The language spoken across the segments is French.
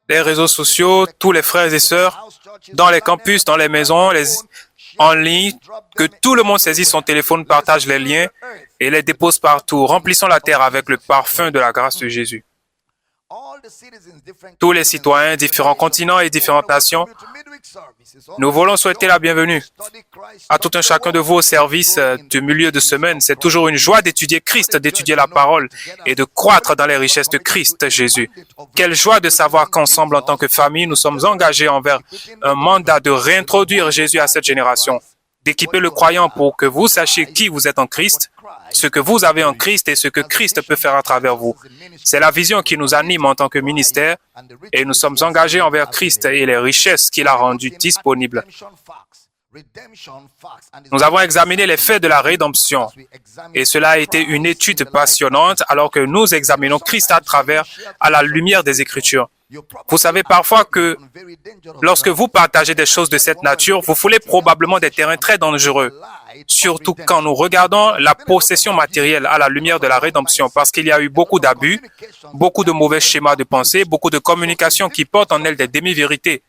les réseaux sociaux, tous les frères et sœurs, dans les campus, dans les maisons, en ligne, que tout le monde saisisse son téléphone, partage les liens et les dépose partout. Remplissons la terre avec le parfum de la grâce de Jésus. Tous les citoyens, différents continents et différentes nations, nous voulons souhaiter la bienvenue à tout un chacun de vous au service du milieu de semaine. C'est toujours une joie d'étudier Christ, d'étudier la parole et de croître dans les richesses de Christ Jésus. Quelle joie de savoir qu'ensemble, en tant que famille, nous sommes engagés envers un mandat de réintroduire Jésus à cette génération, d'équiper le croyant pour que vous sachiez qui vous êtes en Christ, ce que vous avez en Christ et ce que Christ peut faire à travers vous. C'est la vision qui nous anime en tant que ministère et nous sommes engagés envers Christ et les richesses qu'il a rendues disponibles. Nous avons examiné les faits de la rédemption et cela a été une étude passionnante alors que nous examinons Christ à la lumière des Écritures. Vous savez parfois que lorsque vous partagez des choses de cette nature, vous foulez probablement des terrains très dangereux, surtout quand nous regardons la possession matérielle à la lumière de la rédemption, parce qu'il y a eu beaucoup d'abus, beaucoup de mauvais schémas de pensée, beaucoup de communication qui portent en elles des demi-vérités.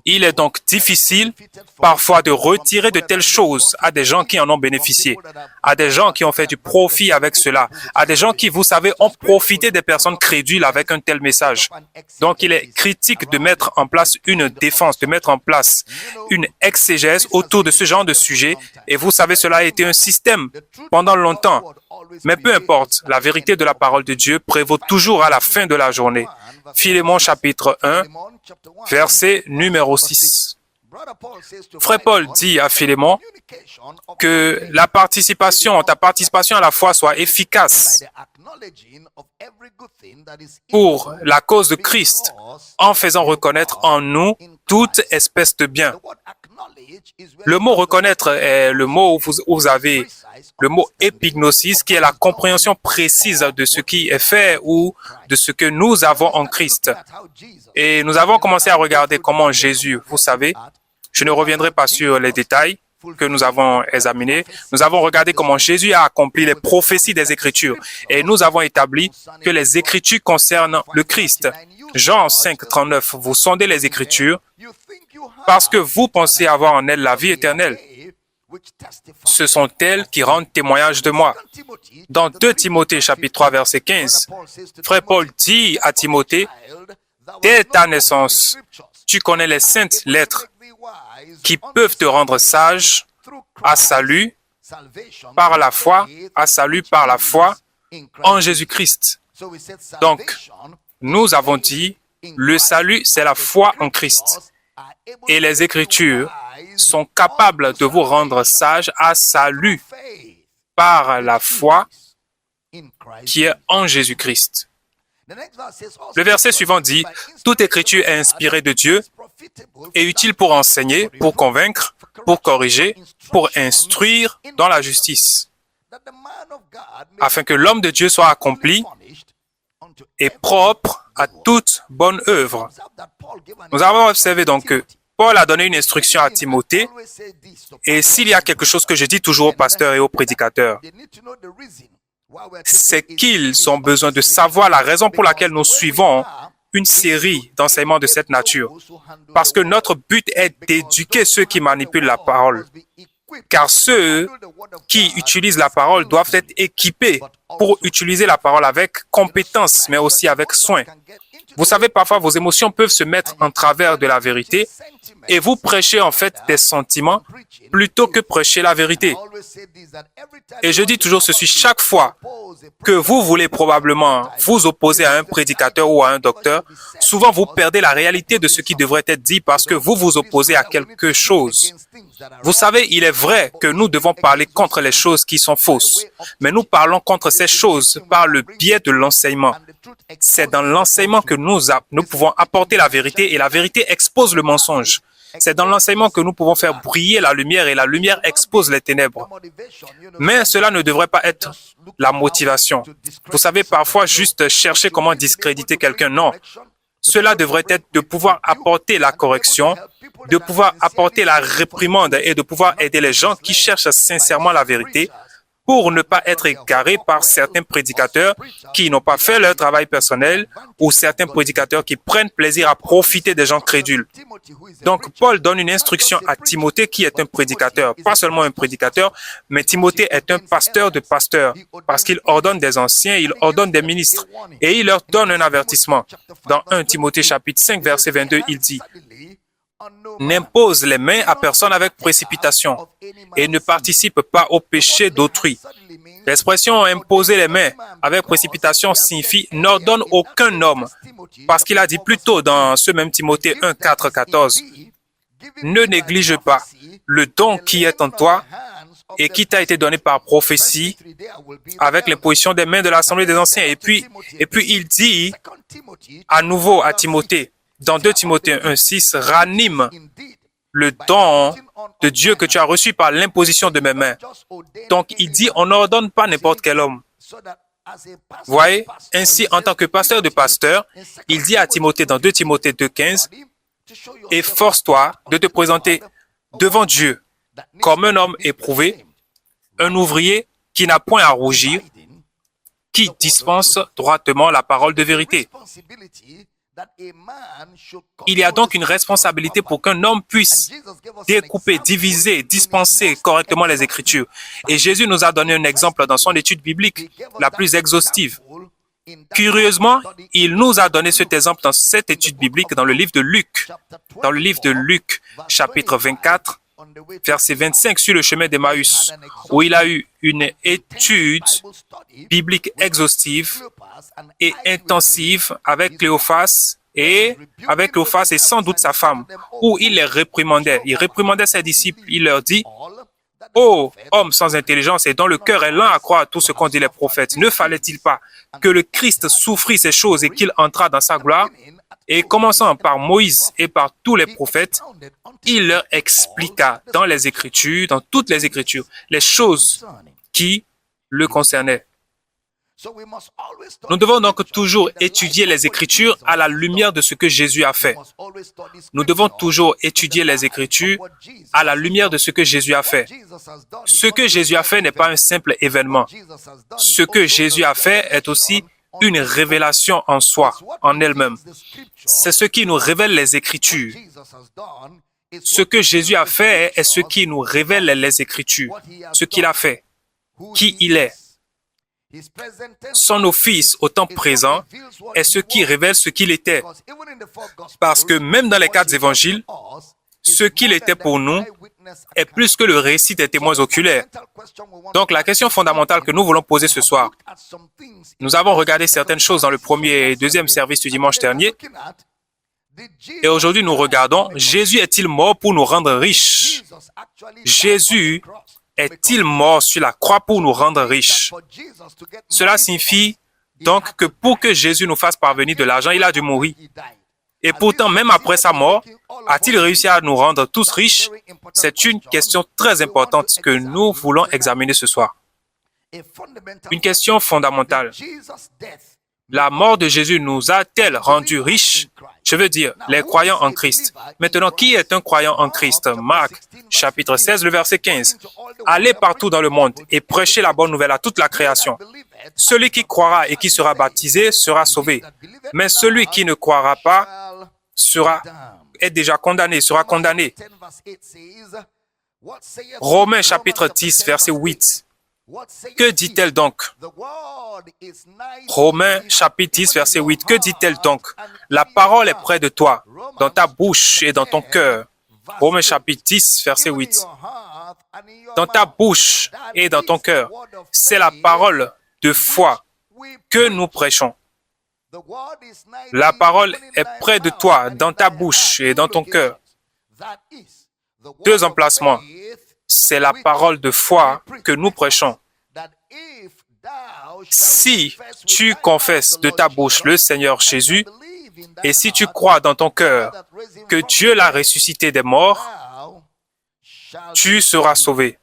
Il est donc difficile parfois de retirer de telles choses à des gens qui en ont bénéficié, à des gens qui ont fait du profit avec cela, à des gens qui, vous savez, ont profité des personnes crédules avec un tel message. Donc, il est critique de mettre en place une défense, de mettre en place une exégèse autour de ce genre de sujet. Et vous savez, cela a été un système pendant longtemps. Mais peu importe, la vérité de la parole de Dieu prévaut toujours à la fin de la journée. Philémon chapitre 1, verset numéro 6. Frère Paul dit à Philémon que ta participation à la foi soit efficace pour la cause de Christ, en faisant reconnaître en nous toute espèce de bien. Le mot reconnaître est le mot où vous avez le mot épignosis, qui est la compréhension précise de ce qui est fait ou de ce que nous avons en Christ. Et nous avons commencé à regarder comment Jésus, vous savez, je ne reviendrai pas sur les détails que nous avons examinés. Nous avons regardé comment Jésus a accompli les prophéties des Écritures et nous avons établi que les Écritures concernent le Christ. Jean 5, 39, vous sondez les Écritures parce que vous pensez avoir en elles la vie éternelle. Ce sont elles qui rendent témoignage de moi. Dans 2 Timothée chapitre 3, verset 15, Frère Paul dit à Timothée, dès ta naissance, tu connais les saintes lettres qui peuvent te rendre sage à salut par la foi, en Jésus-Christ. Donc, nous avons dit, le salut, c'est la foi en Christ. Et les Écritures sont capables de vous rendre sage à salut par la foi qui est en Jésus-Christ. Le verset suivant dit, « Toute écriture est inspirée de Dieu et utile pour enseigner, pour convaincre, pour corriger, pour instruire dans la justice, afin que l'homme de Dieu soit accompli et propre à toute bonne œuvre. » Nous avons observé donc que Paul a donné une instruction à Timothée, et s'il y a quelque chose que je dis toujours aux pasteurs et aux prédicateurs, c'est qu'ils ont besoin de savoir la raison pour laquelle nous suivons une série d'enseignements de cette nature. Parce que notre but est d'éduquer ceux qui manipulent la parole. Car ceux qui utilisent la parole doivent être équipés pour utiliser la parole avec compétence, mais aussi avec soin. Vous savez, parfois, vos émotions peuvent se mettre en travers de la vérité et vous prêchez en fait des sentiments plutôt que prêcher la vérité. Et je dis toujours ceci, chaque fois que vous voulez probablement vous opposer à un prédicateur ou à un docteur, souvent vous perdez la réalité de ce qui devrait être dit parce que vous vous opposez à quelque chose. Vous savez, il est vrai que nous devons parler contre les choses qui sont fausses, mais nous parlons contre ces choses par le biais de l'enseignement. C'est dans l'enseignement que nous pouvons apporter la vérité et la vérité expose le mensonge. C'est dans l'enseignement que nous pouvons faire briller la lumière et la lumière expose les ténèbres. Mais cela ne devrait pas être la motivation. Vous savez, parfois, juste chercher comment discréditer quelqu'un, non. Cela devrait être de pouvoir apporter la correction, de pouvoir apporter la réprimande et de pouvoir aider les gens qui cherchent sincèrement la vérité pour ne pas être égarés par certains prédicateurs qui n'ont pas fait leur travail personnel ou certains prédicateurs qui prennent plaisir à profiter des gens crédules. Donc, Paul donne une instruction à Timothée qui est un prédicateur, pas seulement un prédicateur, mais Timothée est un pasteur de pasteurs parce qu'il ordonne des anciens, il ordonne des ministres et il leur donne un avertissement. Dans 1 Timothée chapitre 5, verset 22, il dit: N'impose les mains à personne avec précipitation et ne participe pas au péché d'autrui. L'expression imposer les mains avec précipitation signifie n'ordonne aucun homme, parce qu'il a dit plus tôt dans ce même Timothée 1, 4, 14, ne néglige pas le don qui est en toi et qui t'a été donné par prophétie avec l'imposition des mains de l'Assemblée des anciens. Et puis il dit à nouveau à Timothée, dans 2 Timothée 1, 6, ranime le don de Dieu que tu as reçu par l'imposition de mes mains. Donc, il dit, on n'ordonne pas n'importe quel homme. Vous voyez, ainsi, en tant que pasteur de pasteurs, il dit à Timothée dans 2 Timothée 2, 15, efforce-toi de te présenter devant Dieu comme un homme éprouvé, un ouvrier qui n'a point à rougir, qui dispense droitement la parole de vérité. Il y a donc une responsabilité pour qu'un homme puisse découper, diviser, dispenser correctement les Écritures. Et Jésus nous a donné un exemple dans son étude biblique la plus exhaustive. Curieusement, il nous a donné cet exemple dans cette étude biblique dans le livre de Luc. Dans le livre de Luc, chapitre 24, verset 25, sur le chemin d'Emmaüs, où il a eu une étude biblique exhaustive et intensive avec Cléophas et sans doute sa femme, où il les réprimandait. Il réprimandait ses disciples, il leur dit: « Ô homme sans intelligence et dont le cœur est lent à croire tout ce qu'ont dit les prophètes, ne fallait-il pas que le Christ souffrit ces choses et qu'il entrât dans sa gloire? » Et commençant par Moïse et par tous les prophètes, il leur expliqua dans les Écritures, dans toutes les Écritures, les choses qui le concernaient. Nous devons donc toujours étudier les Écritures à la lumière de ce que Jésus a fait. Nous devons toujours étudier les Écritures à la lumière de ce que Jésus a fait. Ce que Jésus a fait n'est pas un simple événement. Ce que Jésus a fait est aussi une révélation en soi, en elle-même. C'est ce qui nous révèle les Écritures. Ce que Jésus a fait est ce qui nous révèle les Écritures, ce qu'il a fait, qui il est. Son office au temps présent est ce qui révèle ce qu'il était. Parce que même dans les 4 évangiles, ce qu'il était pour nous est plus que le récit des témoins oculaires. Donc la question fondamentale que nous voulons poser ce soir, nous avons regardé certaines choses dans le premier et deuxième service du dimanche dernier, et aujourd'hui nous regardons, Jésus est-il mort pour nous rendre riches? Jésus est-il mort sur la croix pour nous rendre riches? Cela signifie donc que pour que Jésus nous fasse parvenir de l'argent, il a dû mourir. Et pourtant, même après sa mort, a-t-il réussi à nous rendre tous riches? C'est une question très importante que nous voulons examiner ce soir. Une question fondamentale. La mort de Jésus nous a-t-elle rendus riches? Je veux dire, les croyants en Christ. Maintenant, qui est un croyant en Christ? Marc, chapitre 16, le verset 15. Allez partout dans le monde et prêchez la bonne nouvelle à toute la création. Celui qui croira et qui sera baptisé sera sauvé. Mais celui qui ne croira pas est déjà condamné, sera condamné. Romains, chapitre 10, verset 8. Que dit-elle donc? Romains chapitre 10, verset 8. Que dit-elle donc? La parole est près de toi, dans ta bouche et dans ton cœur. Romains chapitre 10, verset 8. Dans ta bouche et dans ton cœur. C'est la parole de foi que nous prêchons. La parole est près de toi, dans ta bouche et dans ton cœur. 2 emplacements. C'est la parole de foi que nous prêchons. Si tu confesses de ta bouche le Seigneur Jésus, et si tu crois dans ton cœur que Dieu l'a ressuscité des morts, tu seras sauvé.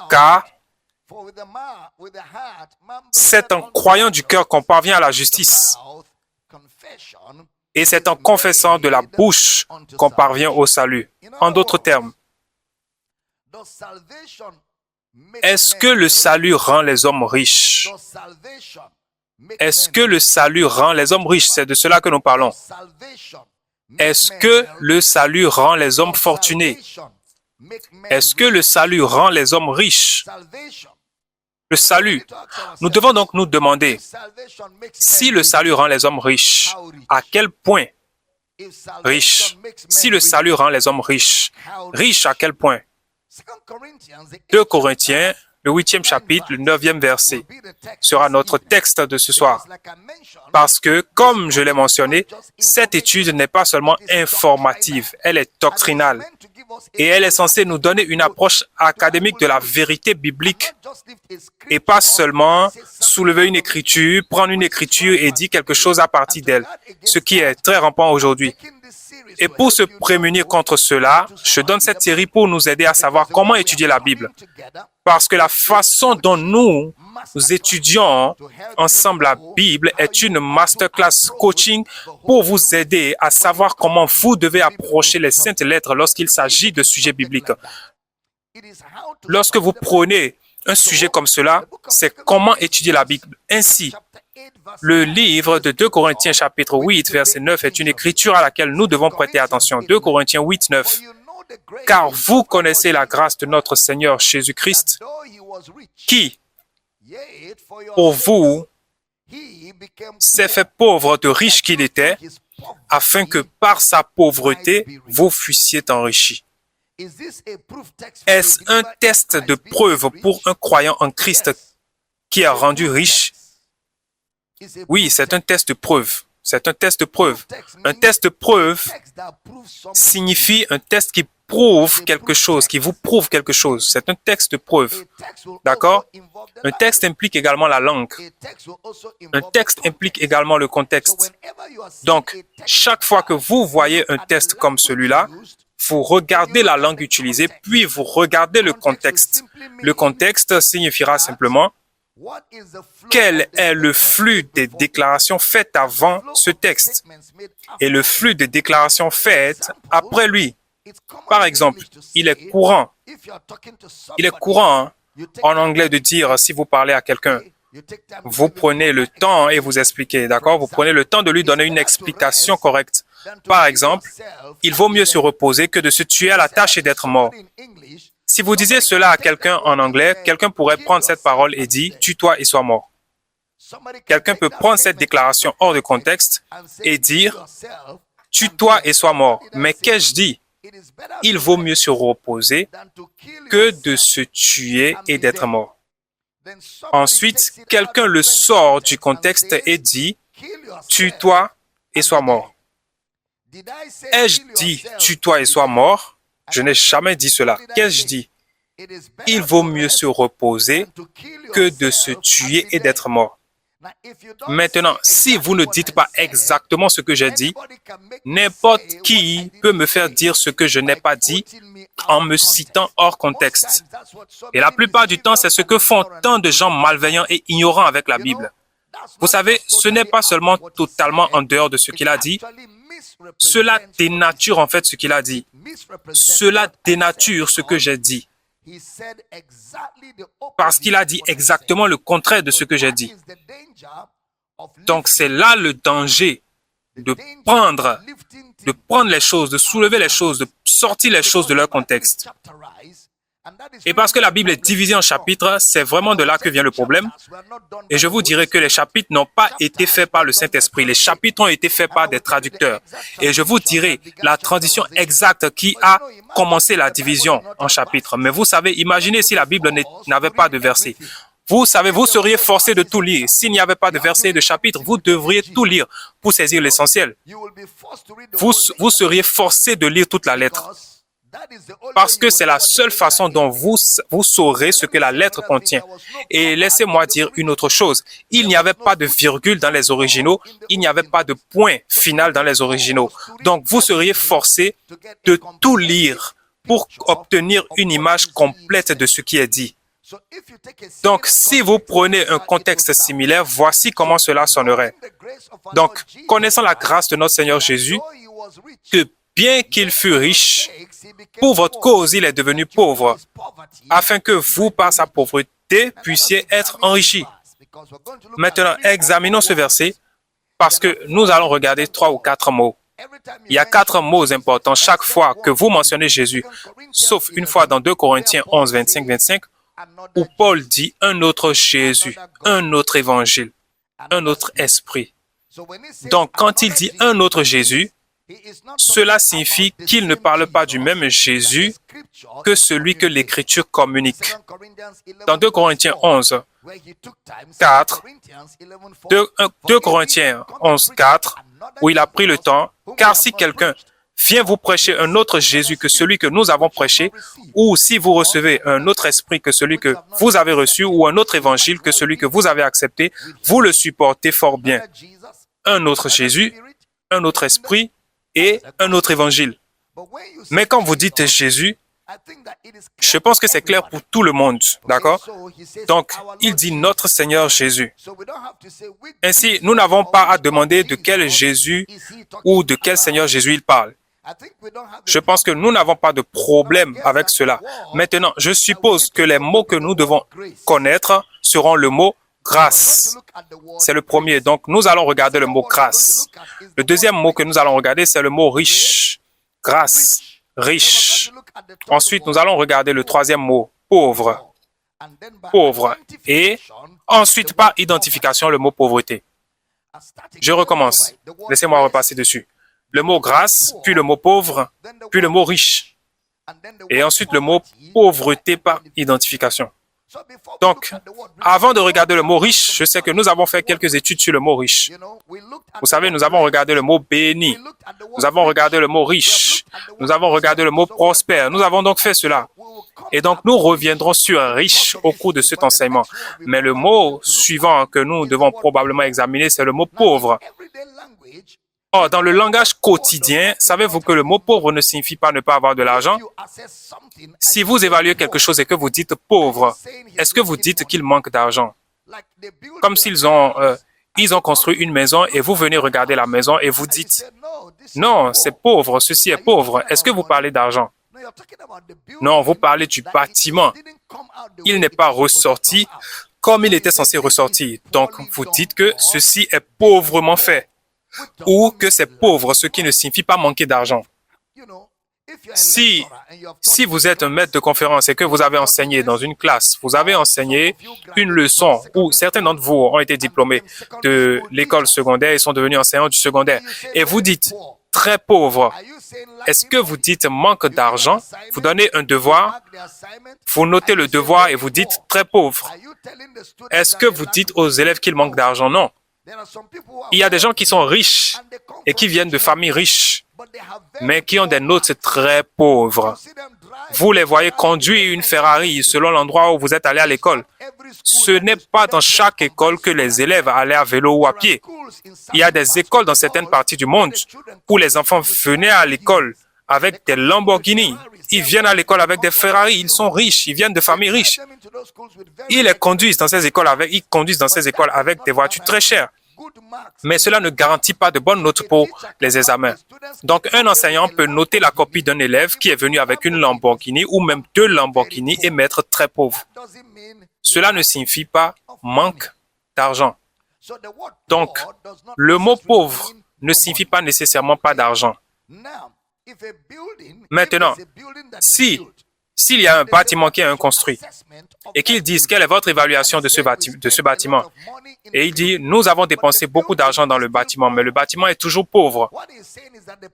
Car c'est en croyant du cœur qu'on parvient à la justice. Et c'est en confessant de la bouche qu'on parvient au salut. En d'autres termes, Est-ce que le salut rend les hommes riches? Est-ce que le salut rend les hommes riches? C'est de cela que nous parlons. Est-ce que le salut rend les hommes fortunés? Est-ce que le salut rend les hommes riches? Le salut. Nous devons donc nous demander, si le salut rend les hommes riches, à quel point riches? Si le salut rend les hommes riches, riches à quel point? 2 Corinthiens, le 8e chapitre, le 9e verset, sera notre texte de ce soir. Parce que, comme je l'ai mentionné, cette étude n'est pas seulement informative, elle est doctrinale. Et elle est censée nous donner une approche académique de la vérité biblique. Et pas seulement soulever une écriture, prendre une écriture et dire quelque chose à partir d'elle, ce qui est très rampant aujourd'hui. Et pour se prémunir contre cela, je donne cette série pour nous aider à savoir comment étudier la Bible. Parce que la façon dont nous étudions ensemble la Bible est une masterclass coaching pour vous aider à savoir comment vous devez approcher les saintes lettres lorsqu'il s'agit de sujets bibliques. Lorsque vous prenez un sujet comme cela, c'est comment étudier la Bible. Ainsi, le livre de 2 Corinthiens chapitre 8, verset 9 est une écriture à laquelle nous devons prêter attention. 2 Corinthiens 8, 9. Car vous connaissez la grâce de notre Seigneur Jésus-Christ, qui, pour vous, s'est fait pauvre de riche qu'il était, afin que par sa pauvreté, vous fussiez enrichis. Est-ce un test de preuve pour un croyant en Christ qui est rendu riche? Oui, c'est un test de preuve. C'est un test de preuve. Un test de preuve signifie un test qui prouve quelque chose, qui vous prouve quelque chose. C'est un texte de preuve. D'accord? Un texte implique également la langue. Un texte implique également le contexte. Donc, chaque fois que vous voyez un test comme celui-là, vous regardez la langue utilisée, puis vous regardez le contexte. Le contexte signifiera simplement quel est le flux des déclarations faites avant ce texte et le flux des déclarations faites après lui. Par exemple, il est courant en anglais de dire, si vous parlez à quelqu'un, vous prenez le temps et vous expliquez, d'accord? Vous prenez le temps de lui donner une explication correcte. Par exemple, il vaut mieux se reposer que de se tuer à la tâche et d'être mort. Si vous disiez cela à quelqu'un en anglais, quelqu'un pourrait prendre cette parole et dire « tue-toi et sois mort ». Quelqu'un peut prendre cette déclaration hors de contexte et dire « tue-toi et sois mort ». Mais qu'ai-je dit? Il vaut mieux se reposer que de se tuer et d'être mort. Ensuite, quelqu'un le sort du contexte et dit « tue-toi et sois mort ». Ai-je dit « tue-toi et sois mort » ? Je n'ai jamais dit cela. Qu'ai-je dit? Il vaut mieux se reposer que de se tuer et d'être mort. Maintenant, si vous ne dites pas exactement ce que j'ai dit, n'importe qui peut me faire dire ce que je n'ai pas dit en me citant hors contexte. Et la plupart du temps, c'est ce que font tant de gens malveillants et ignorants avec la Bible. Vous savez, ce n'est pas seulement totalement en dehors de ce qu'il a dit. Cela dénature en fait ce qu'il a dit. Cela dénature ce que j'ai dit. Parce qu'il a dit exactement le contraire de ce que j'ai dit. Donc c'est là le danger de prendre les choses, de soulever les choses, de sortir les choses de leur contexte. Et parce que la Bible est divisée en chapitres, c'est vraiment de là que vient le problème. Et je vous dirai que les chapitres n'ont pas été faits par le Saint-Esprit. Les chapitres ont été faits par des traducteurs. Et je vous dirai la transition exacte qui a commencé la division en chapitres. Mais vous savez, imaginez si la Bible n'avait pas de versets. Vous savez, vous seriez forcé de tout lire. S'il n'y avait pas de versets et de chapitres, vous devriez tout lire pour saisir l'essentiel. Vous seriez forcé de lire toute la lettre. Parce que c'est la seule façon dont vous saurez ce que la lettre contient. Et laissez-moi dire une autre chose. Il n'y avait pas de virgule dans les originaux. Il n'y avait pas de point final dans les originaux. Donc, vous seriez forcé de tout lire pour obtenir une image complète de ce qui est dit. Donc, si vous prenez un contexte similaire, voici comment cela sonnerait. Donc, connaissant la grâce de notre Seigneur Jésus, que bien qu'il fût riche, pour votre cause, il est devenu pauvre, afin que vous, par sa pauvreté, puissiez être enrichis. Maintenant, examinons ce verset parce que nous allons regarder 3 ou 4 mots. Il y a 4 mots importants chaque fois que vous mentionnez Jésus, sauf une fois dans 2 Corinthiens 11, 25, où Paul dit un autre Jésus, un autre évangile, un autre esprit. Donc, quand il dit un autre Jésus, cela signifie qu'il ne parle pas du même Jésus que celui que l'Écriture communique. Dans 2 Corinthiens 11, 4, 2 Corinthiens 11, 4, où il a pris le temps, car si quelqu'un vient vous prêcher un autre Jésus que celui que nous avons prêché, ou si vous recevez un autre esprit que celui que vous avez reçu, ou un autre évangile que celui que vous avez accepté, vous le supportez fort bien. Un autre Jésus, un autre esprit et un autre évangile. Mais quand vous dites Jésus, je pense que c'est clair pour tout le monde, d'accord? Donc, il dit notre Seigneur Jésus. Ainsi, nous n'avons pas à demander de quel Jésus ou de quel Seigneur Jésus il parle. Je pense que nous n'avons pas de problème avec cela. Maintenant, je suppose que les mots que nous devons connaître seront le mot grâce. C'est le premier. Donc, nous allons regarder le mot grâce. Le deuxième mot que nous allons regarder, c'est le mot riche. Grâce, riche. Ensuite, nous allons regarder le troisième mot, pauvre. Pauvre. Et ensuite, par identification, le mot pauvreté. Je recommence. Laissez-moi repasser dessus. Le mot grâce, puis le mot pauvre, puis le mot riche. Et ensuite, le mot pauvreté par identification. Donc, avant de regarder le mot riche, je sais que nous avons fait quelques études sur le mot riche. Vous savez, nous avons regardé le mot béni. Nous avons regardé le mot riche. Nous avons regardé le mot prospère. Nous avons donc fait cela. Et donc, nous reviendrons sur riche au cours de cet enseignement. Mais le mot suivant que nous devons probablement examiner, c'est le mot pauvre. Or, dans le langage quotidien, savez-vous que le mot pauvre ne signifie pas ne pas avoir de l'argent? Si vous évaluez quelque chose et que vous dites pauvre, est-ce que vous dites qu'il manque d'argent? Comme s'ils ont construit une maison et vous venez regarder la maison et vous dites « Non, c'est pauvre, ceci est pauvre. Est-ce que vous parlez d'argent? » Non, vous parlez du bâtiment. Il n'est pas ressorti comme il était censé ressortir. Donc, vous dites que ceci est pauvrement fait. Ou que c'est pauvre, ce qui ne signifie pas manquer d'argent. Si vous êtes un maître de conférence et que vous avez enseigné dans une classe, vous avez enseigné une leçon où certains d'entre vous ont été diplômés de l'école secondaire et sont devenus enseignants du secondaire, et vous dites très pauvre, est-ce que vous dites manque d'argent? Vous donnez un devoir, vous notez le devoir et vous dites très pauvre. Est-ce que vous dites aux élèves qu'ils manquent d'argent? Non. Il y a des gens qui sont riches et qui viennent de familles riches, mais qui ont des notes très pauvres. Vous les voyez conduire une Ferrari selon l'endroit où vous êtes allé à l'école. Ce n'est pas dans chaque école que les élèves allaient à vélo ou à pied. Il y a des écoles dans certaines parties du monde où les enfants venaient à l'école avec des Lamborghini. Ils viennent à l'école avec des Ferrari. Ils sont riches. Ils viennent de familles riches. Ils conduisent dans ces écoles avec des voitures très chères. Mais cela ne garantit pas de bonnes notes pour les examens. Donc, un enseignant peut noter la copie d'un élève qui est venu avec une Lamborghini ou même 2 Lamborghini et mettre très pauvre. Cela ne signifie pas manque d'argent. Donc, le mot pauvre ne signifie pas nécessairement pas d'argent. Maintenant, s'il y a un bâtiment qui est construit et qu'ils disent quelle est votre évaluation de ce bâtiment, et il dit nous avons dépensé beaucoup d'argent dans le bâtiment, mais le bâtiment est toujours pauvre.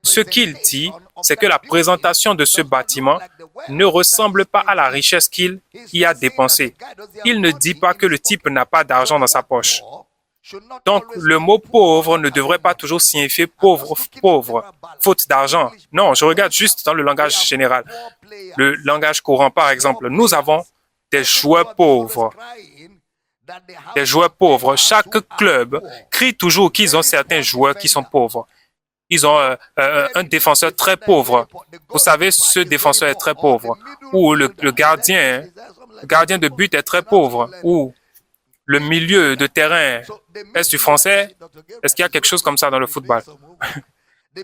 Ce qu'il dit, c'est que la présentation de ce bâtiment ne ressemble pas à la richesse qu'il y a dépensée. Il ne dit pas que le type n'a pas d'argent dans sa poche. Donc, le mot pauvre ne devrait pas toujours signifier pauvre, faute d'argent. Non, je regarde juste dans le langage général. Le langage courant, par exemple, nous avons des joueurs pauvres. Des joueurs pauvres. Chaque club crie toujours qu'ils ont certains joueurs qui sont pauvres. Ils ont un défenseur très pauvre. Vous savez, ce défenseur est très pauvre. Ou le gardien de but est très pauvre. Ou le milieu de terrain. Est-ce du français? Est-ce qu'il y a quelque chose comme ça dans le football?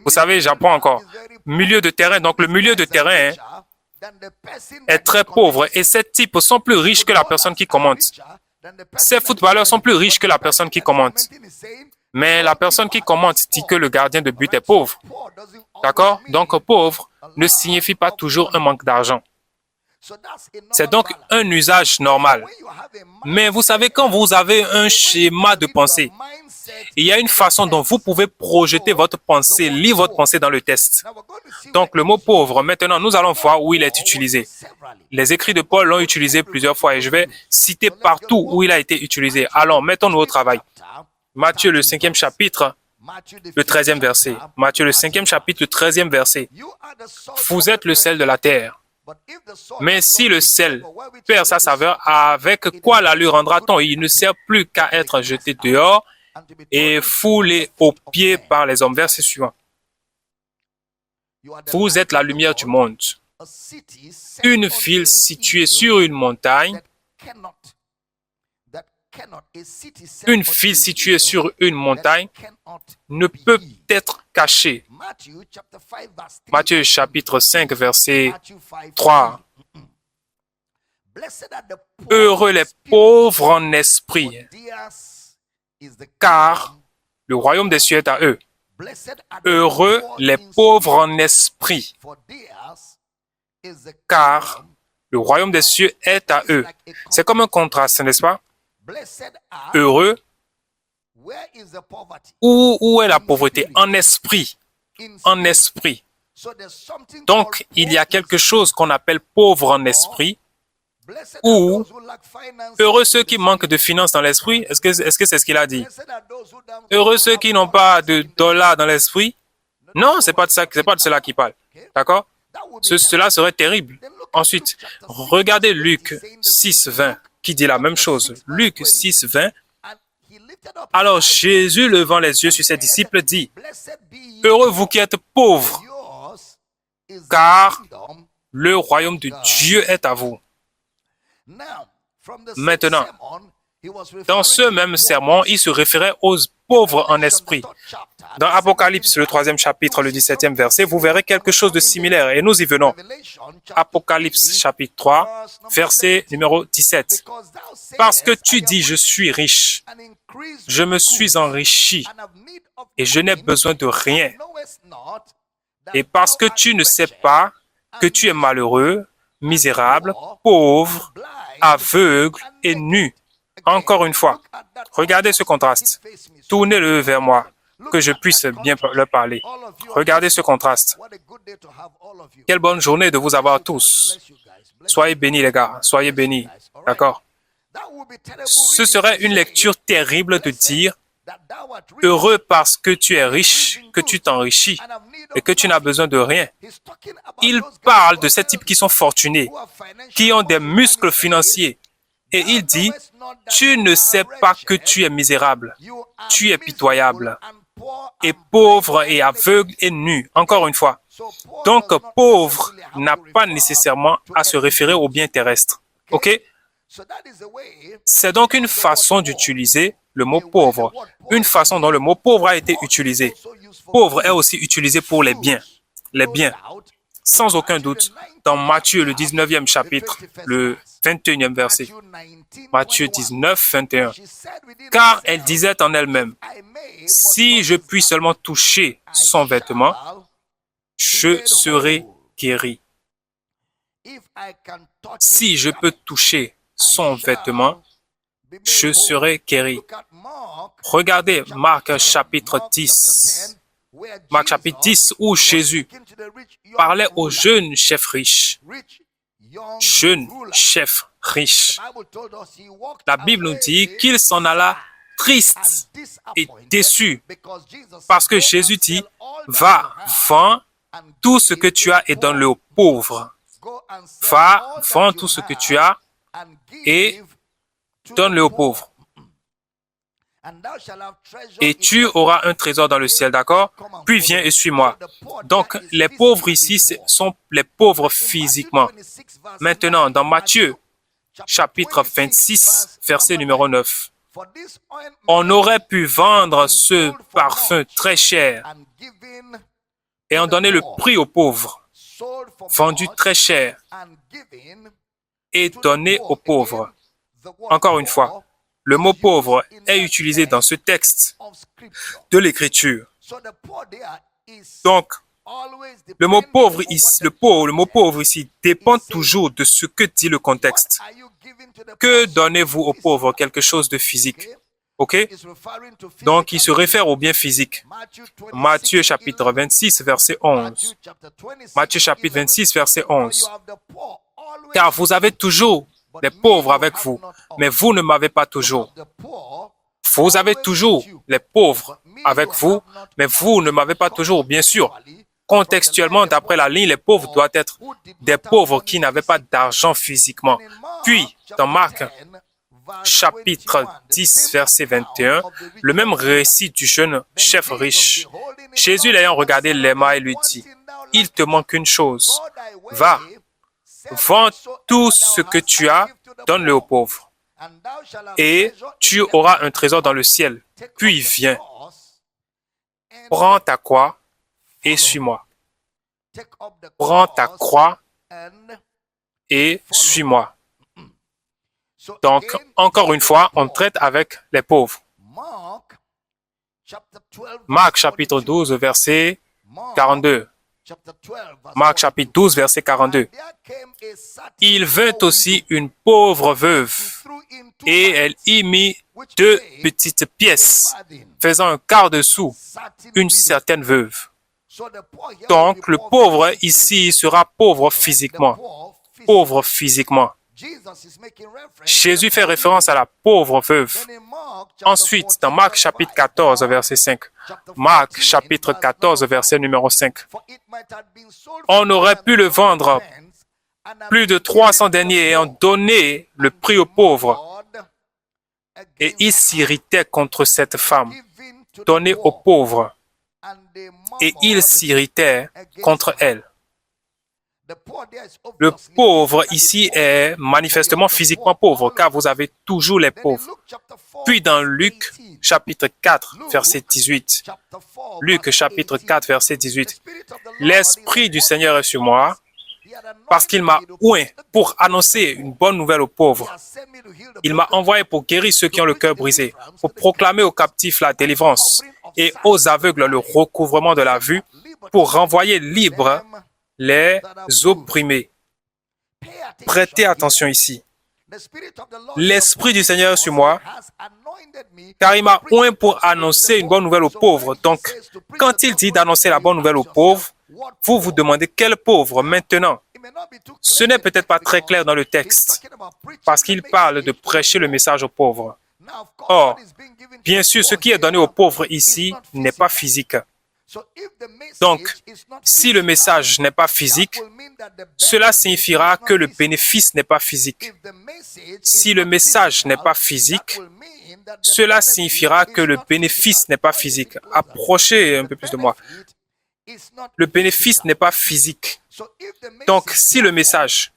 Vous savez, j'apprends encore. Milieu de terrain. Donc, le milieu de terrain est très pauvre et ces types sont plus riches que la personne qui commente. Ces footballeurs sont plus riches que la personne qui commente. Mais la personne qui commente dit que le gardien de but est pauvre. D'accord? Donc, pauvre ne signifie pas toujours un manque d'argent. C'est donc un usage normal. Mais vous savez, quand vous avez un schéma de pensée, il y a une façon dont vous pouvez projeter votre pensée, lire votre pensée dans le test. Donc, le mot pauvre, maintenant, nous allons voir où il est utilisé. Les écrits de Paul l'ont utilisé plusieurs fois et je vais citer partout où il a été utilisé. Alors, mettons-nous au travail. Matthieu, le 5e chapitre, le 13e verset. Matthieu, le 5e chapitre, le 13e verset. Vous êtes le sel de la terre. Mais si le sel perd sa saveur, avec quoi la lui rendra-t-on? Il ne sert plus qu'à être jeté dehors et foulé aux pieds par les hommes. Verset suivant. Vous êtes la lumière du monde. Une ville située sur une montagne, ne peut être cachée. Matthieu chapitre 5, verset 3. Heureux les pauvres en esprit, car le royaume des cieux est à eux. Heureux les pauvres en esprit, car le royaume des cieux est à eux. C'est comme un contraste, n'est-ce pas? Heureux. Où est la pauvreté? En esprit. En esprit. Donc, il y a quelque chose qu'on appelle pauvre en esprit, ou heureux ceux qui manquent de finances dans l'esprit. Est-ce que c'est ce qu'il a dit? Heureux ceux qui n'ont pas de dollars dans l'esprit? Non, c'est pas de cela qu'il parle. D'accord? Cela serait terrible. Ensuite, regardez Luc 6, 20, qui dit la même chose. Luc 6, 20. Alors Jésus, levant les yeux sur ses disciples, dit, « Heureux vous qui êtes pauvres, car le royaume de Dieu est à vous. » Maintenant, dans ce même sermon, il se référait aux pauvres en esprit. Dans Apocalypse, le 3e chapitre, le 17e verset, vous verrez quelque chose de similaire et nous y venons. Apocalypse, chapitre 3, verset numéro 17. Parce que tu dis, je suis riche, je me suis enrichi et je n'ai besoin de rien. Et parce que tu ne sais pas que tu es malheureux, misérable, pauvre, aveugle et nu. Encore une fois, regardez ce contraste. Tournez-le vers moi, que je puisse bien leur parler. Regardez ce contraste. Quelle bonne journée de vous avoir tous. Soyez bénis, les gars. Soyez bénis. D'accord? Ce serait une lecture terrible de dire « Heureux parce que tu es riche, que tu t'enrichis et que tu n'as besoin de rien. » Il parle de ces types qui sont fortunés, qui ont des muscles financiers. Et il dit, tu ne sais pas que tu es misérable, tu es pitoyable, et pauvre et aveugle et nu. Encore une fois. Donc, pauvre n'a pas nécessairement à se référer aux biens terrestres. OK? C'est donc une façon d'utiliser le mot pauvre. Une façon dont le mot pauvre a été utilisé. Pauvre est aussi utilisé pour les biens. Les biens. Sans aucun doute, dans Matthieu, le 19e chapitre, le 21e verset. Matthieu 19, 21. Car elle disait en elle-même, si je puis seulement toucher son vêtement, je serai guéri. Si je peux toucher son vêtement, je serai guéri. Regardez Marc chapitre 10. Marc chapitre 10 où Jésus parlait au jeune chef riche. Jeune chef riche. La Bible nous dit qu'il s'en alla triste et déçu parce que Jésus dit, va, vends tout ce que tu as et donne-le aux pauvres. Va, vends tout ce que tu as et donne-le aux pauvres. Et tu auras un trésor dans le ciel, d'accord? Puis viens et suis-moi. Donc, les pauvres ici sont les pauvres physiquement. Maintenant, dans Matthieu, chapitre 26, verset numéro 9. On aurait pu vendre ce parfum très cher ayant donné le prix aux pauvres, vendu très cher et donné aux pauvres. Encore une fois, le mot pauvre est utilisé dans ce texte de l'Écriture. Donc, le mot pauvre ici dépend toujours de ce que dit le contexte. Que donnez-vous aux pauvres? Quelque chose de physique. OK? Donc, il se réfère au bien physique. Matthieu chapitre 26, verset 11. Matthieu chapitre 26, verset 11. Car vous avez toujours les pauvres avec vous, mais vous ne m'avez pas toujours. Vous avez toujours les pauvres avec vous, mais vous ne m'avez pas toujours. Bien sûr, contextuellement, d'après la ligne, les pauvres doivent être des pauvres qui n'avaient pas d'argent physiquement. Puis, dans Marc, chapitre 10, verset 21, le même récit du jeune chef riche. Jésus l'ayant regardé l'aima et lui dit, « Il te manque une chose. Va, vends tout ce que tu as, donne-le aux pauvres. Et tu auras un trésor dans le ciel. Puis viens, prends ta croix et suis-moi. » Prends ta croix et suis-moi. Donc, encore une fois, on traite avec les pauvres. Marc chapitre 12, verset 42. Marc chapitre 12, verset 42. Il vint aussi une pauvre veuve, et elle y mit 2 petites pièces, faisant un quart de sou, une certaine veuve. Donc, le pauvre ici sera pauvre physiquement. Pauvre physiquement. Jésus fait référence à la pauvre veuve. Ensuite, dans Marc chapitre 14, verset 5. Marc chapitre 14, verset numéro 5. On aurait pu le vendre plus de 300 deniers ayant donné le prix aux pauvres. Et il s'irritait contre cette femme, donnée aux pauvres. Et il s'irritait contre elle. Le pauvre ici est manifestement physiquement pauvre, car vous avez toujours les pauvres. Puis dans Luc chapitre 4, verset 18. Luc chapitre 4, verset 18. L'Esprit du Seigneur est sur moi, parce qu'il m'a oint pour annoncer une bonne nouvelle aux pauvres. Il m'a envoyé pour guérir ceux qui ont le cœur brisé, pour proclamer aux captifs la délivrance et aux aveugles le recouvrement de la vue, pour renvoyer libres les opprimés. Prêtez attention ici. L'Esprit du Seigneur est sur moi, car il m'a oint pour annoncer une bonne nouvelle aux pauvres. Donc, quand il dit d'annoncer la bonne nouvelle aux pauvres, vous vous demandez quel pauvre maintenant? Ce n'est peut-être pas très clair dans le texte, parce qu'il parle de prêcher le message aux pauvres. Or, bien sûr, ce qui est donné aux pauvres ici n'est pas physique. Donc, si le message n'est pas physique, cela signifiera que le bénéfice n'est pas physique. Si le message n'est pas physique, cela signifiera que le bénéfice n'est pas physique. Approchez un peu plus de moi. Le bénéfice n'est pas physique. Donc, si le message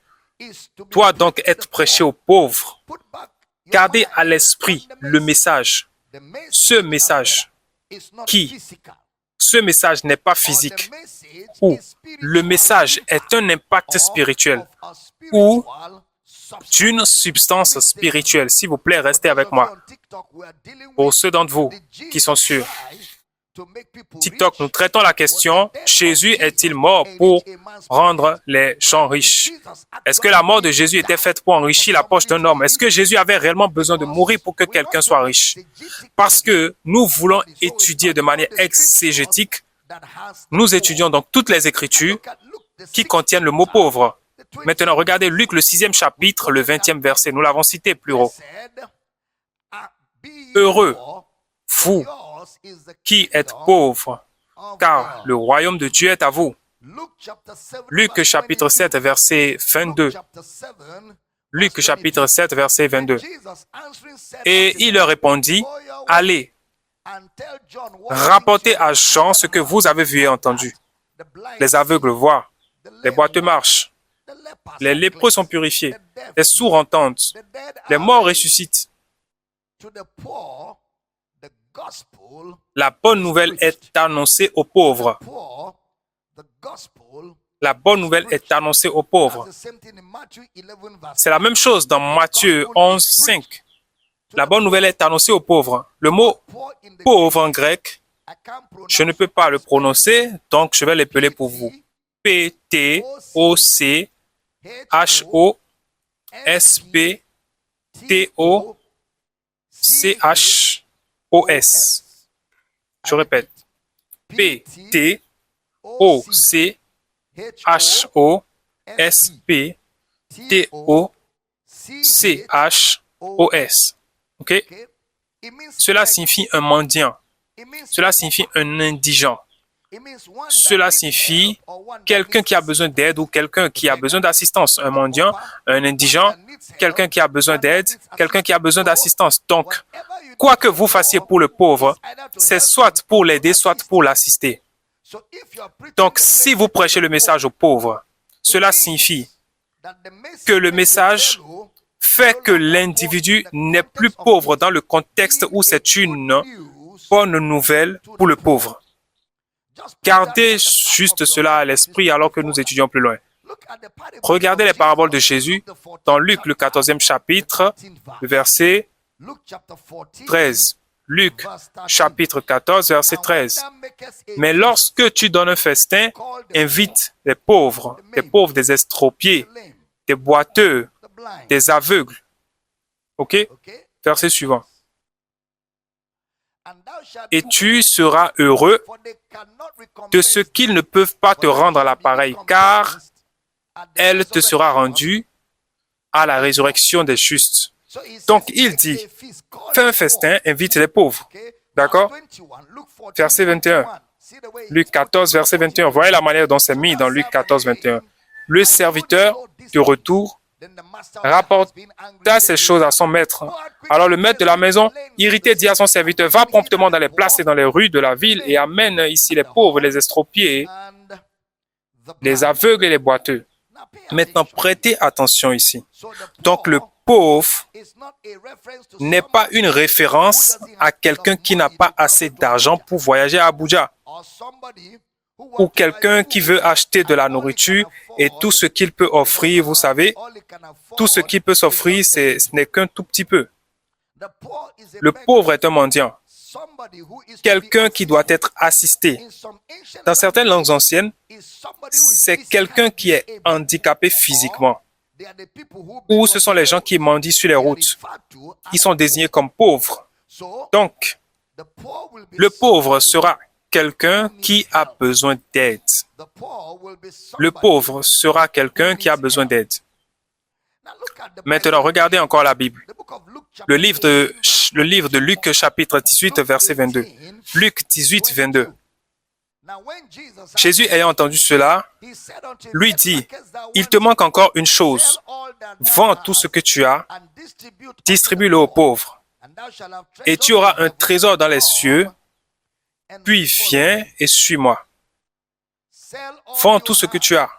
doit donc être prêché aux pauvres, gardez à l'esprit le message. Ce message n'est pas physique, ou le message est un impact spirituel, ou d'une substance spirituelle. S'il vous plaît, restez avec moi. Pour ceux d'entre vous qui sont sur TikTok, nous traitons la question, Jésus est-il mort pour rendre les gens riches? Est-ce que la mort de Jésus était faite pour enrichir la poche d'un homme? Est-ce que Jésus avait réellement besoin de mourir pour que quelqu'un soit riche? Parce que nous voulons étudier de manière exégétique, nous étudions donc toutes les Écritures qui contiennent le mot pauvre. Maintenant, regardez Luc, le 6e chapitre, le 20e verset. Nous l'avons cité plus haut. Heureux, vous qui êtes pauvres, car le royaume de Dieu est à vous. Luc chapitre 7, verset 22. Luc chapitre 7, verset 22. Et il leur répondit, « Allez, rapportez à Jean ce que vous avez vu et entendu. Les aveugles voient, les boiteux marchent, les lépreux sont purifiés, les sourds entendent, les morts ressuscitent. » La bonne nouvelle est annoncée aux pauvres. La bonne nouvelle est annoncée aux pauvres. C'est la même chose dans Matthieu 11, 5. La bonne nouvelle est annoncée aux pauvres. Le mot pauvre en grec, je ne peux pas le prononcer, donc je vais l'épeler pour vous. P-T-O-C-H-O-S. Je répète. P-T-O-C-H-O-S-P-T-O-C-H-O-S. OK? Cela signifie un mendiant. Cela signifie un indigent. Cela signifie quelqu'un qui a besoin d'aide ou quelqu'un qui a besoin d'assistance. Un mendiant, un indigent, quelqu'un qui a besoin d'aide, quelqu'un qui a besoin d'assistance. Donc, quoi que vous fassiez pour le pauvre, c'est soit pour l'aider, soit pour l'assister. Donc, si vous prêchez le message aux pauvres, cela signifie que le message fait que l'individu n'est plus pauvre dans le contexte où c'est une bonne nouvelle pour le pauvre. Gardez juste cela à l'esprit alors que nous étudions plus loin. Regardez les paraboles de Jésus dans Luc, le 14e chapitre, le verset 13. Luc, chapitre 14, verset 13. Mais lorsque tu donnes un festin, invite les pauvres, des estropiés, des boiteux, des aveugles. OK? Verset suivant. Et tu seras heureux de ce qu'ils ne peuvent pas te rendre à l'appareil, car elle te sera rendue à la résurrection des justes. Donc, il dit, fais un festin, invite les pauvres. D'accord? Verset 21. Luc 14, verset 21. Voyez la manière dont c'est mis dans Luc 14, 21. Le serviteur, de retour, rapporta ces choses à son maître. Alors le maître de la maison, irrité, dit à son serviteur, va promptement dans les places et dans les rues de la ville et amène ici les pauvres, les estropiés, les aveugles et les boiteux. Maintenant, prêtez attention ici. Donc le pauvre n'est pas une référence à quelqu'un qui n'a pas assez d'argent pour voyager à Abuja, ou quelqu'un qui veut acheter de la nourriture et tout ce qu'il peut offrir, vous savez, tout ce qu'il peut s'offrir, ce n'est qu'un tout petit peu. Le pauvre est un mendiant, quelqu'un qui doit être assisté. Dans certaines langues anciennes, c'est quelqu'un qui est handicapé physiquement, ou ce sont les gens qui mendient sur les routes. Ils sont désignés comme pauvres. Donc, le pauvre sera quelqu'un qui a besoin d'aide. Le pauvre sera quelqu'un qui a besoin d'aide. Maintenant, regardez encore la Bible. Le livre de Luc, chapitre 18, verset 22. Luc 18, 22. Jésus, ayant entendu cela, lui dit, « Il te manque encore une chose. Vends tout ce que tu as, distribue-le aux pauvres, et tu auras un trésor dans les cieux, puis viens et suis-moi. » Vends tout ce que tu as.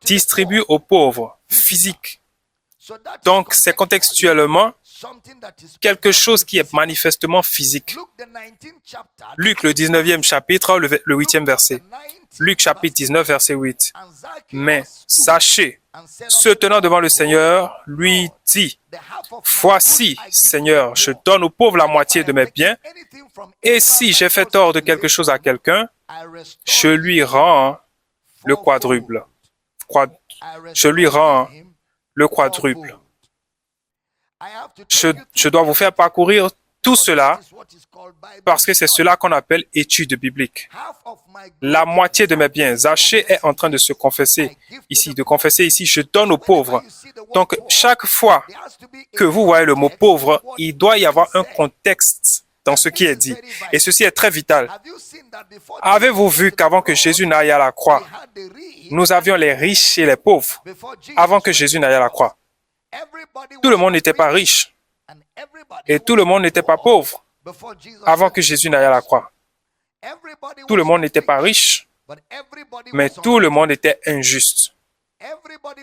Distribue aux pauvres, physiques. Donc, c'est contextuellement quelque chose qui est manifestement physique. Luc, le 19e chapitre, le 8e verset. Luc, chapitre 19, verset 8. Mais Zachée, se tenant devant le Seigneur, lui dit, « Voici, Seigneur, je donne aux pauvres la moitié de mes biens, et si j'ai fait tort de quelque chose à quelqu'un, je lui rends le quadruple. Je lui rends le quadruple. » Je dois vous faire parcourir tout cela parce que c'est cela qu'on appelle étude biblique. La moitié de mes biens. Zachée est en train de se confesser ici, je donne aux pauvres. Donc, chaque fois que vous voyez le mot pauvre, il doit y avoir un contexte dans ce qui est dit. Et ceci est très vital. Avez-vous vu qu'avant que Jésus n'aille à la croix, nous avions les riches et les pauvres avant que Jésus n'aille à la croix? Tout le monde n'était pas riche et tout le monde n'était pas pauvre avant que Jésus n'aille à la croix. Tout le monde n'était pas riche, mais tout le monde était injuste.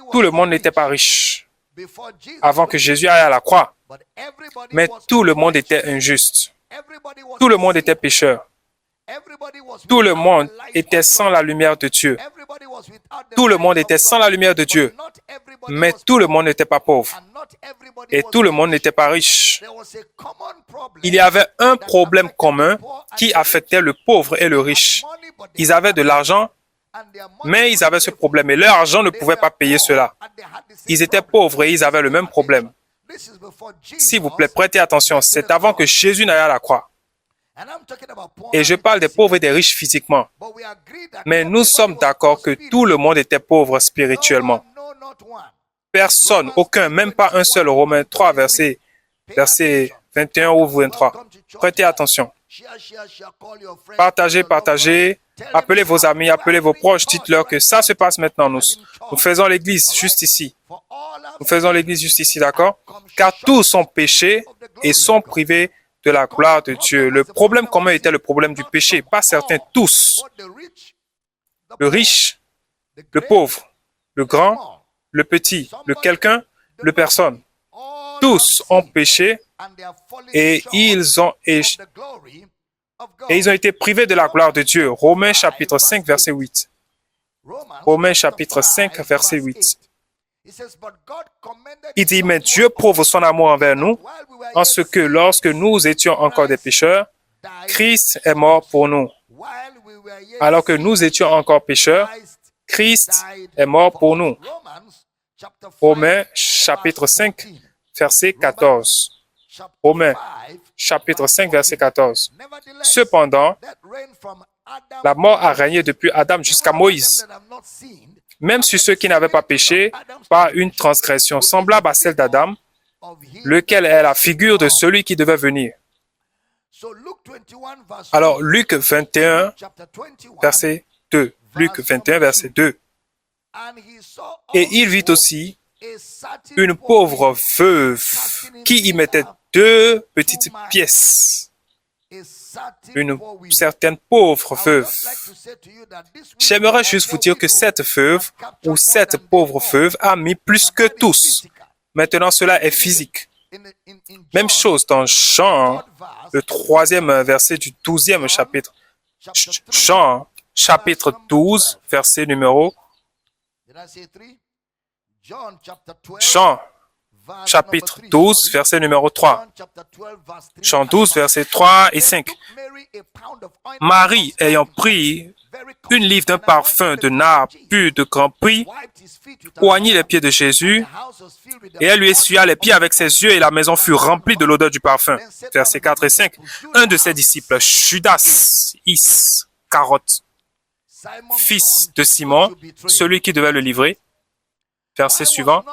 Tout le monde n'était pas riche avant que Jésus aille à la croix, mais tout le monde était injuste. Tout le monde était pécheur. Tout le monde était sans la lumière de Dieu. Tout le monde était sans la lumière de Dieu. Mais tout le monde n'était pas pauvre. Et tout le monde n'était pas riche. Il y avait un problème commun qui affectait le pauvre et le riche. Ils avaient de l'argent, mais ils avaient ce problème. Et leur argent ne pouvait pas payer cela. Ils étaient pauvres et ils avaient le même problème. S'il vous plaît, prêtez attention. C'est avant que Jésus n'aille à la croix. Et je parle des pauvres et des riches physiquement. Mais nous sommes d'accord que tout le monde était pauvre spirituellement. Personne, aucun, même pas un seul. Romains 3, verset 21 ou 23. Prêtez attention. Partagez, partagez. Appelez vos amis, appelez vos proches. Dites-leur que ça se passe maintenant. Nous faisons l'église juste ici. Nous faisons l'église juste ici, d'accord? Car tous ont péché et sont privés de la gloire de Dieu. Le problème commun était le problème du péché. Pas certains, tous. Le riche, le pauvre, le grand, le petit, le quelqu'un, le personne. Tous ont péché et ils ont été privés de la gloire de Dieu. Romains chapitre 5, verset 8. Romains chapitre 5, verset 8. Il dit, mais Dieu prouve son amour envers nous, en ce que lorsque nous étions encore des pécheurs, Christ est mort pour nous. Alors que nous étions encore pécheurs, Christ est mort pour nous. Romains chapitre 5, verset 14. Romains chapitre 5, verset 14. Cependant, la mort a régné depuis Adam jusqu'à Moïse, même sur ceux qui n'avaient pas péché par une transgression semblable à celle d'Adam, lequel est la figure de celui qui devait venir. Alors, Luc 21, verset 2. Luc 21, verset 2. Et il vit aussi une pauvre veuve qui y mettait 2 petites pièces. Une certaine pauvre veuve. J'aimerais juste vous dire que cette veuve ou cette pauvre veuve a mis plus que tous. Maintenant, cela est physique. Même chose dans Jean, le 3e verset du 12e chapitre. Jean, chapitre 12, verset numéro. Jean, chapitre 12, verset numéro 3. Jean 12, versets 3 et 5. Marie, ayant pris une livre d'un parfum de nard pur de grand prix, oignit les pieds de Jésus, et elle lui essuya les pieds avec ses yeux, et la maison fut remplie de l'odeur du parfum. Versets 4 et 5. Un de ses disciples, Judas Iscariote, fils de Simon, celui qui devait le livrer. Verset suivant,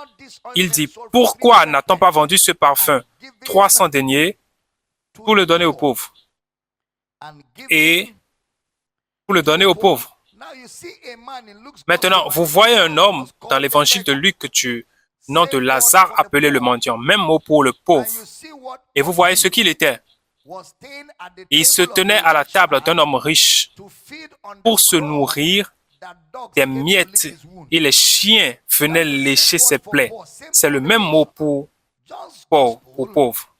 il dit, « Pourquoi n'a-t-on pas vendu ce parfum 300 deniers pour le donner aux pauvres? Et pour le donner aux pauvres. » Maintenant, vous voyez un homme dans l'évangile de Luc du nom de Lazare appelé le mendiant, même mot pour le pauvre. Et vous voyez ce qu'il était. Il se tenait à la table d'un homme riche pour se nourrir des miettes et les chiens venaient lécher ses plaies. C'est le même mot pour pauvre.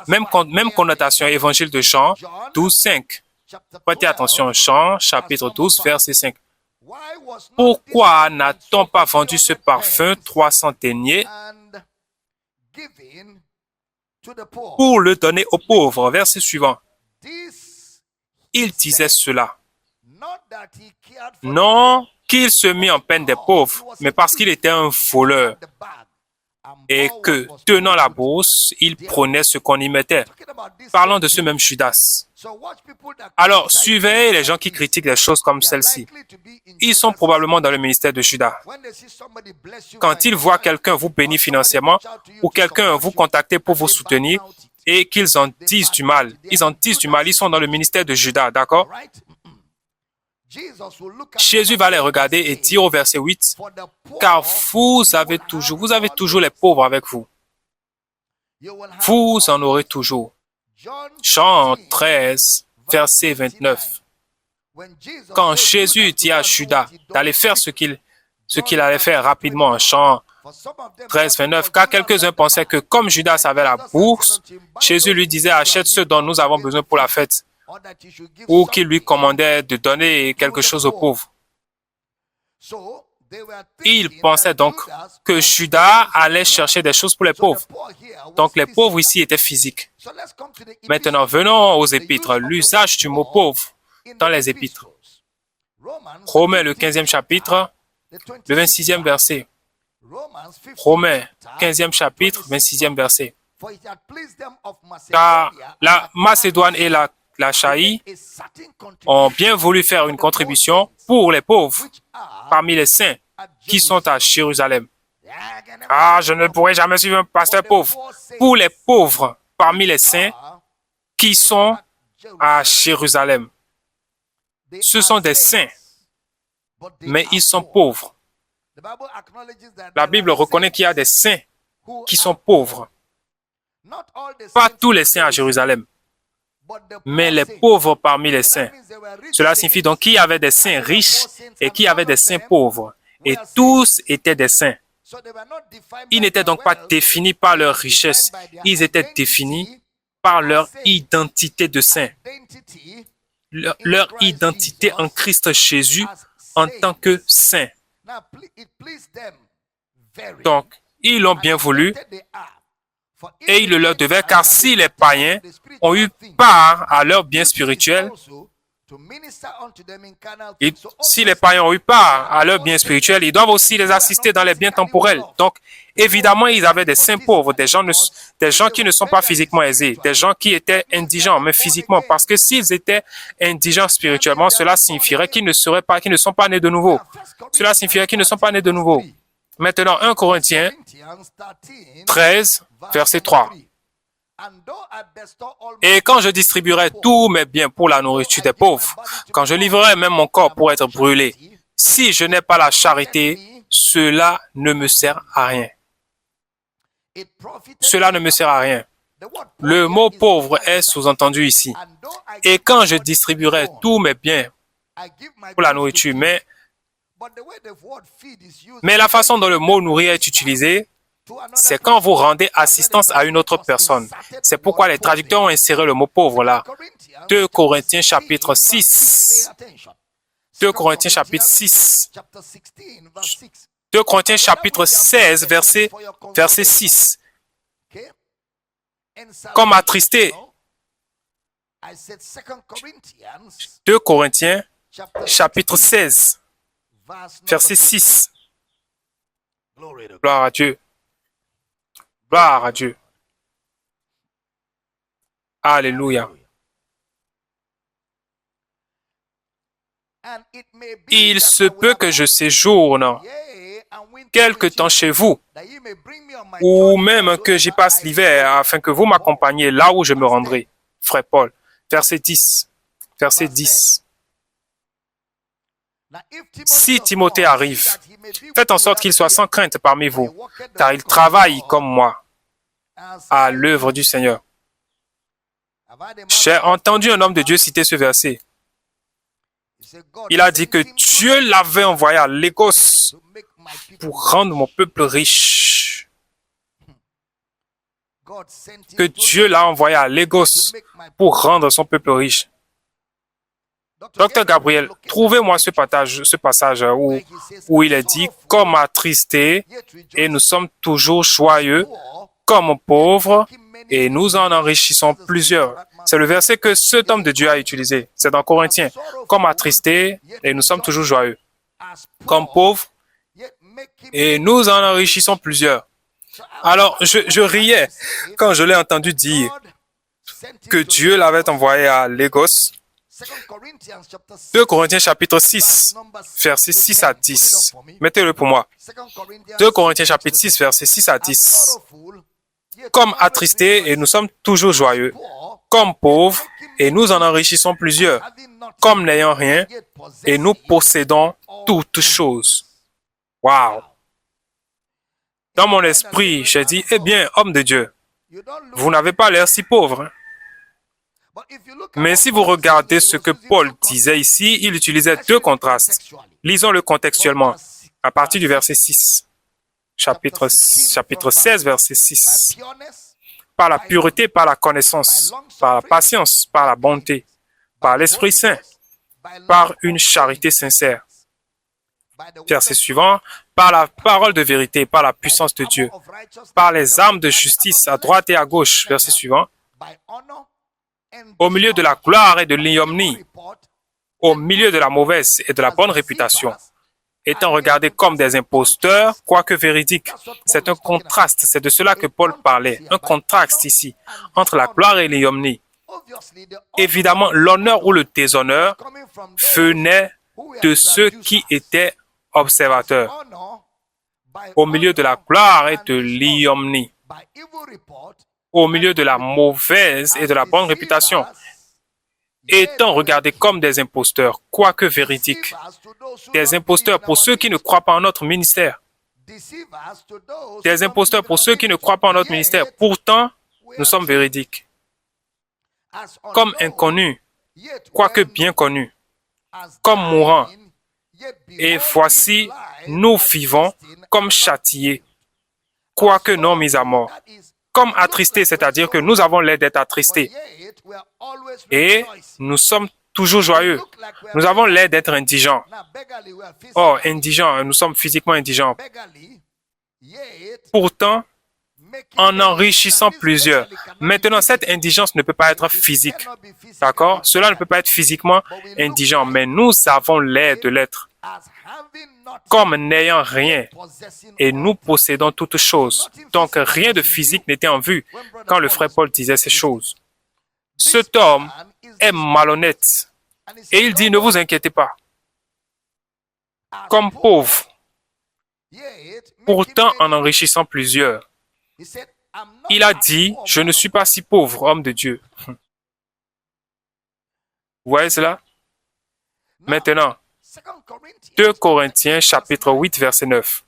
Même connotation, évangile de Jean 12, 5. Prêtez attention, Jean, chapitre 12, verset 5. Pourquoi n'a-t-on pas vendu ce parfum 300 deniers pour le donner aux pauvres? Verset suivant. Il disait cela. Non qu'il se mit en peine des pauvres, mais parce qu'il était un voleur et que, tenant la bourse, il prenait ce qu'on y mettait. Parlons de ce même Judas. Alors, suivez les gens qui critiquent des choses comme celle-ci. Ils sont probablement dans le ministère de Judas. Quand ils voient quelqu'un vous bénir financièrement ou quelqu'un vous contacter pour vous soutenir et qu'ils en disent du mal, ils sont dans le ministère de Judas, d'accord? Jésus va les regarder et dire au verset 8, « Car vous avez toujours les pauvres avec vous. Vous en aurez toujours. » Jean 13, verset 29. Quand Jésus dit à Judas d'aller faire ce qu'il allait faire rapidement, Jean 13, 29, car quelques-uns pensaient que comme Judas avait la bourse, Jésus lui disait, « Achète ce dont nous avons besoin pour la fête. » ou qui lui commandait de donner quelque chose aux pauvres. Il pensait donc que Judas allait chercher des choses pour les pauvres. Donc les pauvres ici étaient physiques. Maintenant, venons aux épîtres. L'usage du mot pauvre dans les épîtres. Romains, le 15e chapitre, le 26e verset. Romains, 15e chapitre, 26e verset. Car la Macédoine et l'Achaïe ont bien voulu faire une contribution pour les pauvres parmi les saints qui sont à Jérusalem. Ah, je ne pourrai jamais suivre un pasteur pauvre. Pour les pauvres parmi les saints qui sont à Jérusalem. Ce sont des saints, mais ils sont pauvres. La Bible reconnaît qu'il y a des saints qui sont pauvres. Pas tous les saints à Jérusalem, mais les pauvres parmi les saints. Cela signifie donc qu'il y avait des saints riches et qu'il y avait des saints pauvres. Et tous étaient des saints. Ils n'étaient donc pas définis par leur richesse. Ils étaient définis par leur identité de saints. Leur identité en Christ Jésus en tant que saints. Donc, ils l'ont bien voulu et ils le leur devaient, car si les païens ont eu part à leur bien spirituel, et si les païens ont eu part à leur bien spirituel, ils doivent aussi les assister dans les biens temporels. Donc, évidemment, ils avaient des saints pauvres, des gens qui ne sont pas physiquement aisés, des gens qui étaient indigents, mais physiquement, parce que s'ils étaient indigents spirituellement, cela signifierait qu'ils ne sont pas nés de nouveau. Cela signifierait qu'ils ne sont pas nés de nouveau. Maintenant, 1 Corinthiens 13, verset 3. Et quand je distribuerai tous mes biens pour la nourriture des pauvres, quand je livrerai même mon corps pour être brûlé, si je n'ai pas la charité, cela ne me sert à rien. Cela ne me sert à rien. Le mot pauvre est sous-entendu ici. Et quand je distribuerai tous mes biens pour la nourriture, mais la façon dont le mot nourrir est utilisé, c'est quand vous rendez assistance à une autre personne. C'est pourquoi les traducteurs ont inséré le mot pauvre là. 2 Corinthiens chapitre 6. 2 Corinthiens chapitre 6. 2 Corinthiens chapitre 16, verset 6. Comme attristé. 2 Corinthiens chapitre 16, verset 6. Gloire à Dieu. Gloire à Dieu. Alléluia. Il se peut que je séjourne quelque temps chez vous, ou même que j'y passe l'hiver, afin que vous m'accompagniez là où je me rendrai. Frère Paul, verset 10. Verset 10. Si Timothée arrive, faites en sorte qu'il soit sans crainte parmi vous, car il travaille comme moi à l'œuvre du Seigneur. J'ai entendu un homme de Dieu citer ce verset. Il a dit que Dieu l'avait envoyé à Lagos pour rendre mon peuple riche. Que Dieu l'a envoyé à Lagos pour rendre son peuple riche. Docteur Gabriel, trouvez-moi ce passage où il est dit « Comme attristés, et nous sommes toujours joyeux, comme pauvres, et nous en enrichissons plusieurs. » C'est le verset que cet homme de Dieu a utilisé. C'est dans Corinthiens. « Comme attristés, et nous sommes toujours joyeux. Comme pauvres, et nous en enrichissons plusieurs. » Alors, je riais quand je l'ai entendu dire que Dieu l'avait envoyé à Lagos. 2 Corinthiens chapitre 6, versets 6 à 10. Mettez-le pour moi. 2 Corinthiens chapitre 6, versets 6 à 10. Comme attristés, et nous sommes toujours joyeux. Comme pauvres, et nous en enrichissons plusieurs. Comme n'ayant rien, et nous possédons toutes choses. Wow! Dans mon esprit, j'ai dit, eh bien, homme de Dieu, vous n'avez pas l'air si pauvre. Hein? Mais si vous regardez ce que Paul disait ici, il utilisait deux contrastes. Lisons-le contextuellement, à partir du verset 6. Chapitre 16, verset 6. Par la pureté, par la connaissance, par la patience, par la bonté, par l'Esprit Saint, par une charité sincère. Verset suivant, par la parole de vérité, par la puissance de Dieu, par les armes de justice à droite et à gauche. Verset suivant, au milieu de la gloire et de l'ignominie, au milieu de la mauvaise et de la bonne réputation, étant regardés comme des imposteurs, quoique véridiques. C'est un contraste, c'est de cela que Paul parlait, un contraste ici, entre la gloire et l'ignominie. Évidemment, l'honneur ou le déshonneur venait de ceux qui étaient observateurs, au milieu de la gloire et de l'ignominie, au milieu de la mauvaise et de la bonne réputation, étant regardés comme des imposteurs, quoique véridiques. Des imposteurs pour ceux qui ne croient pas en notre ministère. Des imposteurs pour ceux qui ne croient pas en notre ministère. Pourtant, nous sommes véridiques. Comme inconnus, quoique bien connus. Comme mourants. Et voici, nous vivons comme châtiés, quoique non mis à mort. Comme attristés, c'est-à-dire que nous avons l'air d'être attristés. Et nous sommes toujours joyeux. Nous avons l'air d'être indigents. Oh, indigents, nous sommes physiquement indigents. Pourtant, en enrichissant plusieurs. Maintenant, cette indigence ne peut pas être physique. D'accord? Cela ne peut pas être physiquement indigent, mais nous avons l'air de l'être. Comme n'ayant rien, et nous possédons toutes choses. Donc, rien de physique n'était en vue quand le frère Paul disait ces choses. Cet homme est malhonnête, et il dit, ne vous inquiétez pas. Comme pauvre, pourtant en enrichissant plusieurs. Il a dit, je ne suis pas si pauvre, homme de Dieu. Vous voyez cela? Maintenant, 2 Corinthiens chapitre 8 verset 9.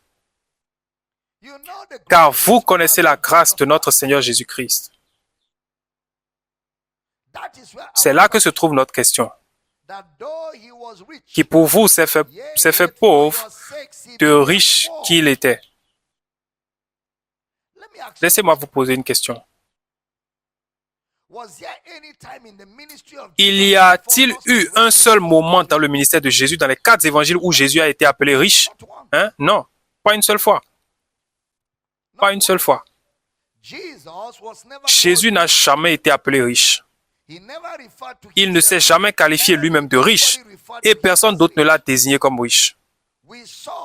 Car vous connaissez la grâce de notre Seigneur Jésus-Christ. C'est là que se trouve notre question. Qui pour vous s'est fait pauvre de riche qu'il était. Laissez-moi vous poser une question. Il y a-t-il eu un seul moment dans le ministère de Jésus, dans les 4 évangiles, où Jésus a été appelé riche? Non, pas une seule fois. Pas une seule fois. Jésus n'a jamais été appelé riche. Il ne s'est jamais qualifié lui-même de riche et personne d'autre ne l'a désigné comme riche.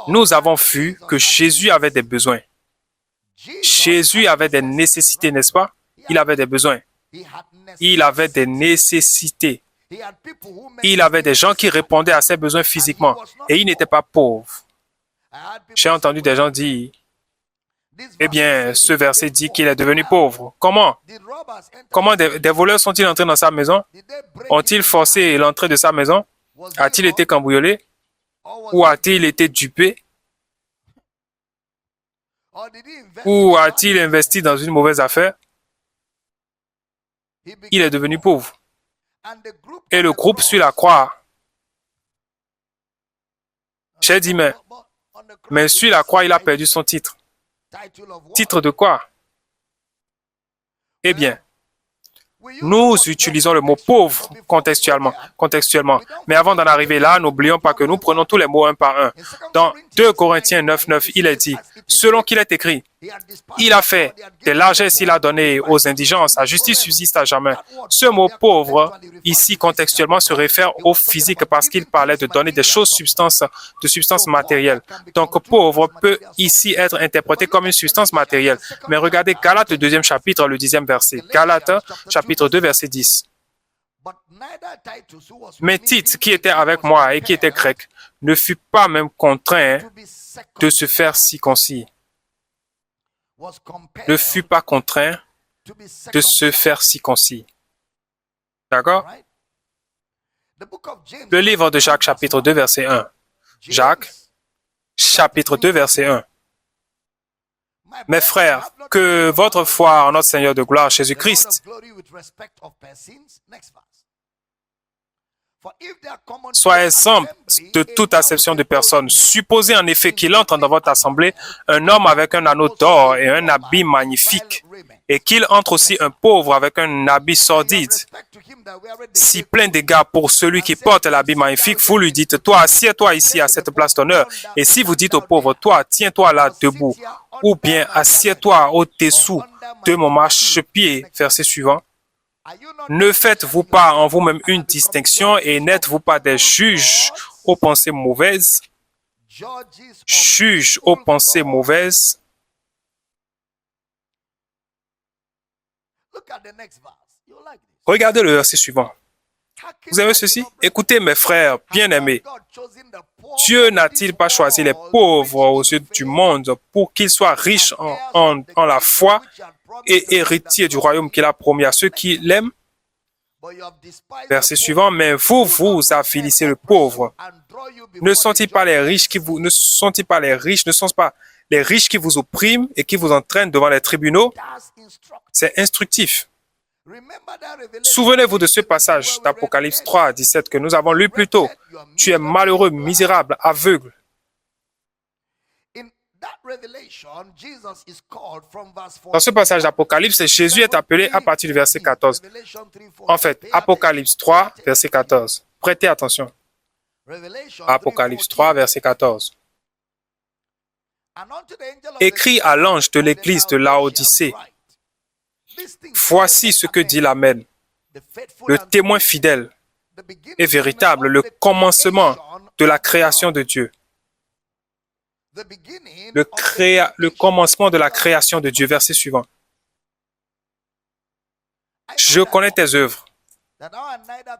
Nous avons vu que Jésus avait des besoins. Jésus avait des nécessités, n'est-ce pas? Il avait des besoins. Il avait des nécessités. Il avait des gens qui répondaient à ses besoins physiquement et il n'était pas pauvre. J'ai entendu des gens dire, eh bien, ce verset dit qu'il est devenu pauvre. Comment? Comment des voleurs sont-ils entrés dans sa maison? Ont-ils forcé l'entrée de sa maison? A-t-il été cambriolé? Ou a-t-il été dupé? Ou a-t-il investi dans une mauvaise affaire? Il est devenu pauvre. Et le groupe sur la croix. J'ai dit, mais sur la croix, il a perdu son titre. Titre de quoi? Eh bien, nous utilisons le mot pauvre contextuellement. Mais avant d'en arriver là, n'oublions pas que nous prenons tous les mots un par un. Dans 2 Corinthiens 9, il est dit, selon qu'il est écrit, il a fait des largesses, il a donné aux indigents, sa justice subsiste à jamais. Ce mot pauvre, ici contextuellement, se réfère au physique parce qu'il parlait de donner des choses de substances matérielles. Donc pauvre peut ici être interprété comme une substance matérielle. Mais regardez Galates, le 2e chapitre, le 10e verset. Galates, chapitre 2, verset 10. Mais Tite, qui était avec moi et qui était grec, ne fut pas même contraint de se faire circoncis. Ne fut pas contraint de se faire circoncis. D'accord? Le livre de Jacques, chapitre 2, verset 1. Jacques, chapitre 2, verset 1. Mes frères, que votre foi en notre Seigneur de gloire, Jésus-Christ, soit exempte de toute acception de personne. Supposez en effet qu'il entre dans votre assemblée un homme avec un anneau d'or et un habit magnifique, et qu'il entre aussi un pauvre avec un habit sordide. Si plein d'égards pour celui qui porte l'habit magnifique, vous lui dites, toi, assieds-toi ici à cette place d'honneur. Et si vous dites au pauvre, toi, tiens-toi là debout, ou bien assieds-toi au-dessous de mon marchepied, verset suivant, ne faites-vous pas en vous-même une distinction et n'êtes-vous pas des juges aux pensées mauvaises? Juges aux pensées mauvaises. Regardez le verset suivant. Vous aimez ceci? Écoutez mes frères bien-aimés. Dieu n'a-t-il pas choisi les pauvres aux yeux du monde pour qu'ils soient riches en la foi et héritiers du royaume qu'il a promis à ceux qui l'aiment? Verset suivant, mais vous affilissez le pauvre. Ne sont-ils pas les riches qui vous, ne sont-ils pas les riches, ne sont pas les riches qui vous oppriment et qui vous entraînent devant les tribunaux? C'est instructif. Souvenez-vous de ce passage d'Apocalypse 3, 17 que nous avons lu plus tôt. Tu es malheureux, misérable, aveugle. Dans ce passage d'Apocalypse, Jésus est appelé à partir du verset 14. En fait, Apocalypse 3, verset 14. Prêtez attention. Apocalypse 3, verset 14. Écrit à l'ange de l'église de Laodicée. Voici ce que dit l'Amen, le témoin fidèle et véritable, le commencement de la création de Dieu. Le commencement de la création de Dieu, verset suivant. Je connais tes œuvres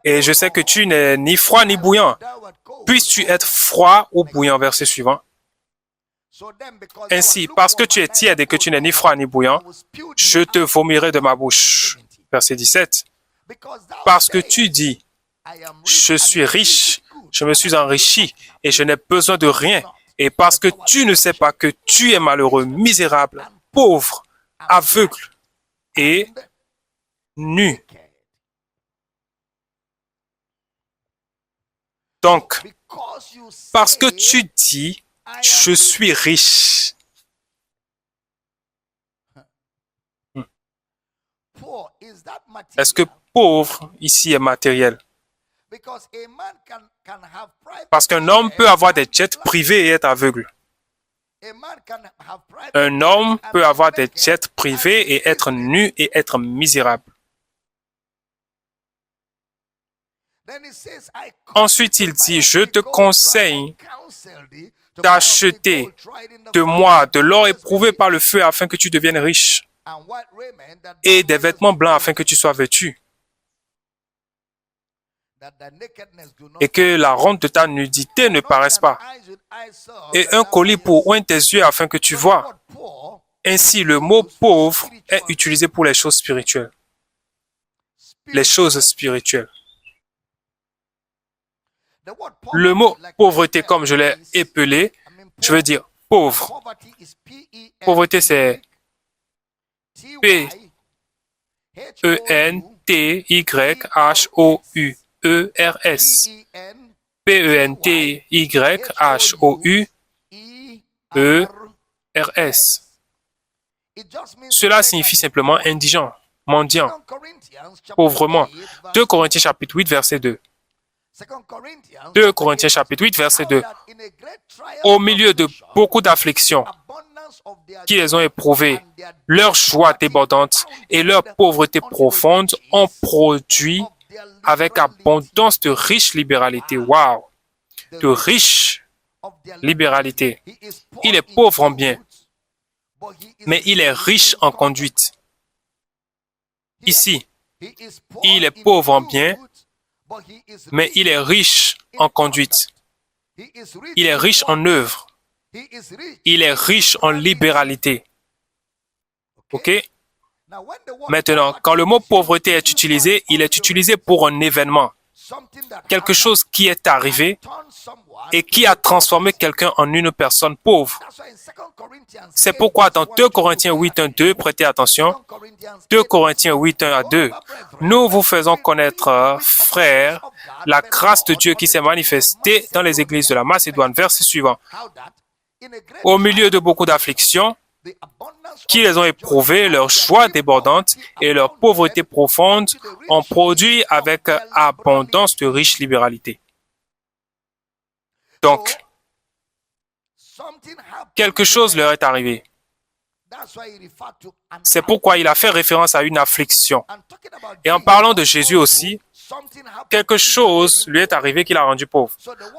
et je sais que tu n'es ni froid ni bouillant. Puisses-tu être froid ou bouillant, verset suivant. Ainsi, parce que tu es tiède et que tu n'es ni froid ni bouillant, je te vomirai de ma bouche. Verset 17. Parce que tu dis, je suis riche, je me suis enrichi et je n'ai besoin de rien. Et parce que tu ne sais pas que tu es malheureux, misérable, pauvre, aveugle et nu. Donc, parce que tu dis, je suis riche. Est-ce que pauvre ici est matériel? Parce qu'un homme peut avoir des jets privés et être aveugle. Un homme peut avoir des jets privés et être nu et être misérable. Ensuite, il dit, je te conseille d'acheter de moi de l'or éprouvé par le feu afin que tu deviennes riche et des vêtements blancs afin que tu sois vêtu et que la honte de ta nudité ne paraisse pas et un collier pour oindre tes yeux afin que tu vois. Ainsi, le mot pauvre est utilisé pour les choses spirituelles. Les choses spirituelles. Le mot pauvreté, comme je l'ai épelé, je veux dire pauvre. Pauvreté, c'est P-E-N-T-Y-H-O-U-E-R-S. P-E-N-T-Y-H-O-U-E-R-S. Cela signifie simplement indigent, mendiant, pauvrement. 2 Corinthiens chapitre 8, verset 2. 2 Corinthiens chapitre 8, verset 2. Au milieu de beaucoup d'afflictions qui les ont éprouvées, leur joie débordante et leur pauvreté profonde ont produit avec abondance de riche libéralité. Wow! De riche libéralité. Il est pauvre en bien, mais il est riche en conduite. Ici, il est pauvre en bien, mais il est riche en conduite. Il est riche en œuvre. Il est riche en libéralité. OK? Maintenant, quand le mot pauvreté est utilisé, il est utilisé pour un événement. Quelque chose qui est arrivé et qui a transformé quelqu'un en une personne pauvre. C'est pourquoi dans 2 Corinthiens 8, 1, 2, prêtez attention, 2 Corinthiens 8, 1 à 2, nous vous faisons connaître, frères, la grâce de Dieu qui s'est manifestée dans les églises de la Macédoine. Verset suivant. Au milieu de beaucoup d'afflictions, qui les ont éprouvés, leur joie débordante et leur pauvreté profonde ont produit avec abondance de riche libéralité. Donc, quelque chose leur est arrivé. C'est pourquoi il a fait référence à une affliction. Et en parlant de Jésus aussi, quelque chose lui est arrivé qui l'a rendu pauvre.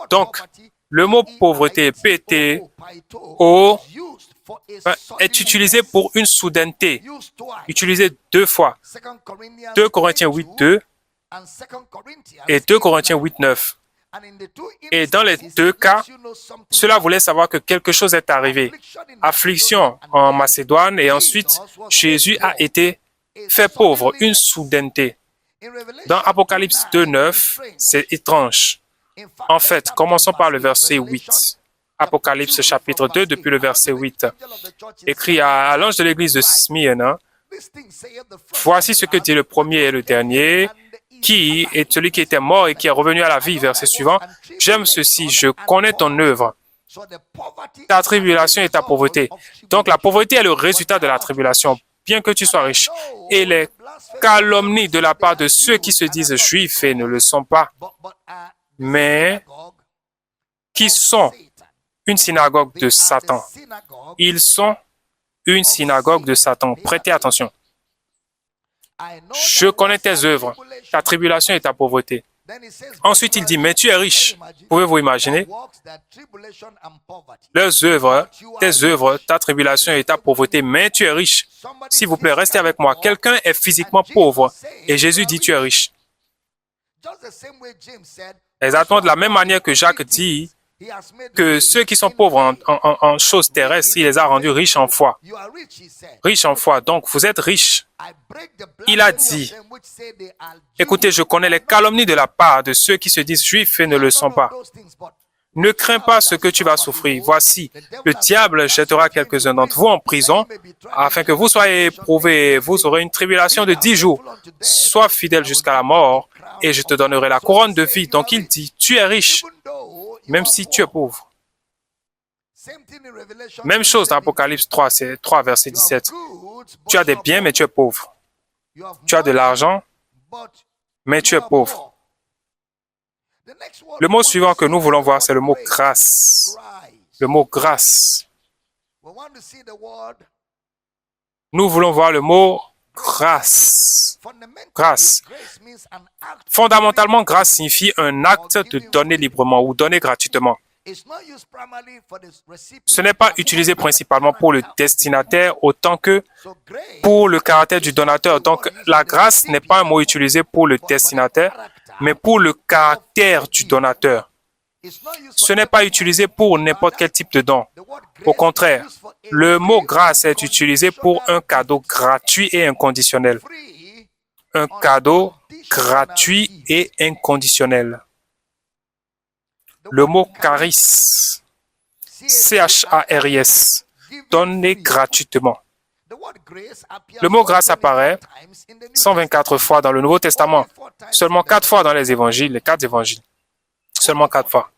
Donc, le mot pauvreté, P-T-O, est utilisé pour une soudaineté, utilisé deux fois. 2 Corinthiens 8.2 et 2 Corinthiens 8.9. Et dans les deux cas, cela voulait savoir que quelque chose est arrivé. Affliction en Macédoine et ensuite, Jésus a été fait pauvre, une soudaineté. Dans Apocalypse 2.9, c'est étrange. En fait, commençons par le verset 8. Apocalypse chapitre 2, depuis le verset 8. Écrit à l'ange de l'église de Smyrne, « Voici ce que dit le premier et le dernier, qui est celui qui était mort et qui est revenu à la vie. » Verset suivant. « J'aime ceci, je connais ton œuvre, ta tribulation et ta pauvreté. » Donc la pauvreté est le résultat de la tribulation, bien que tu sois riche. Et les calomnies de la part de ceux qui se disent juifs et ne le sont pas, mais qui sont une synagogue de Satan. Ils sont une synagogue de Satan. Prêtez attention. Je connais tes œuvres, ta tribulation et ta pauvreté. Ensuite, il dit, mais tu es riche. Pouvez-vous imaginer? Leurs œuvres, tes œuvres, ta tribulation et ta pauvreté, mais tu es riche. S'il vous plaît, restez avec moi. Quelqu'un est physiquement pauvre et Jésus dit, tu es riche. Exactement de la même manière que Jacques dit que ceux qui sont pauvres en choses terrestres, il les a rendus riches en foi. Riches en foi, donc vous êtes riches. Il a dit, écoutez, je connais les calomnies de la part de ceux qui se disent juifs et ne le sont pas. Ne crains pas ce que tu vas souffrir. Voici, le diable jettera quelques-uns d'entre vous en prison, afin que vous soyez éprouvés. Vous aurez une tribulation de 10 jours. Sois fidèle jusqu'à la mort, et je te donnerai la couronne de vie. Donc il dit, tu es riche, même si tu es pauvre. Même chose dans Apocalypse 3, c'est 3, verset 17. Tu as des biens, mais tu es pauvre. Tu as de l'argent, mais tu es pauvre. Le mot suivant que nous voulons voir, c'est le mot grâce. Le mot grâce. Nous voulons voir le mot grâce. Grâce. Fondamentalement, grâce signifie un acte de donner librement ou donner gratuitement. Ce n'est pas utilisé principalement pour le destinataire autant que pour le caractère du donateur. Donc, la grâce n'est pas un mot utilisé pour le destinataire, mais pour le caractère du donateur. Ce n'est pas utilisé pour n'importe quel type de don. Au contraire, le mot grâce est utilisé pour un cadeau gratuit et inconditionnel. Un cadeau gratuit et inconditionnel. Le mot charis, C-H-A-R-I-S, donner gratuitement. Le mot grâce apparaît 124 fois dans le Nouveau Testament, seulement 4 fois dans les évangiles, les 4 évangiles. Seulement 4 fois.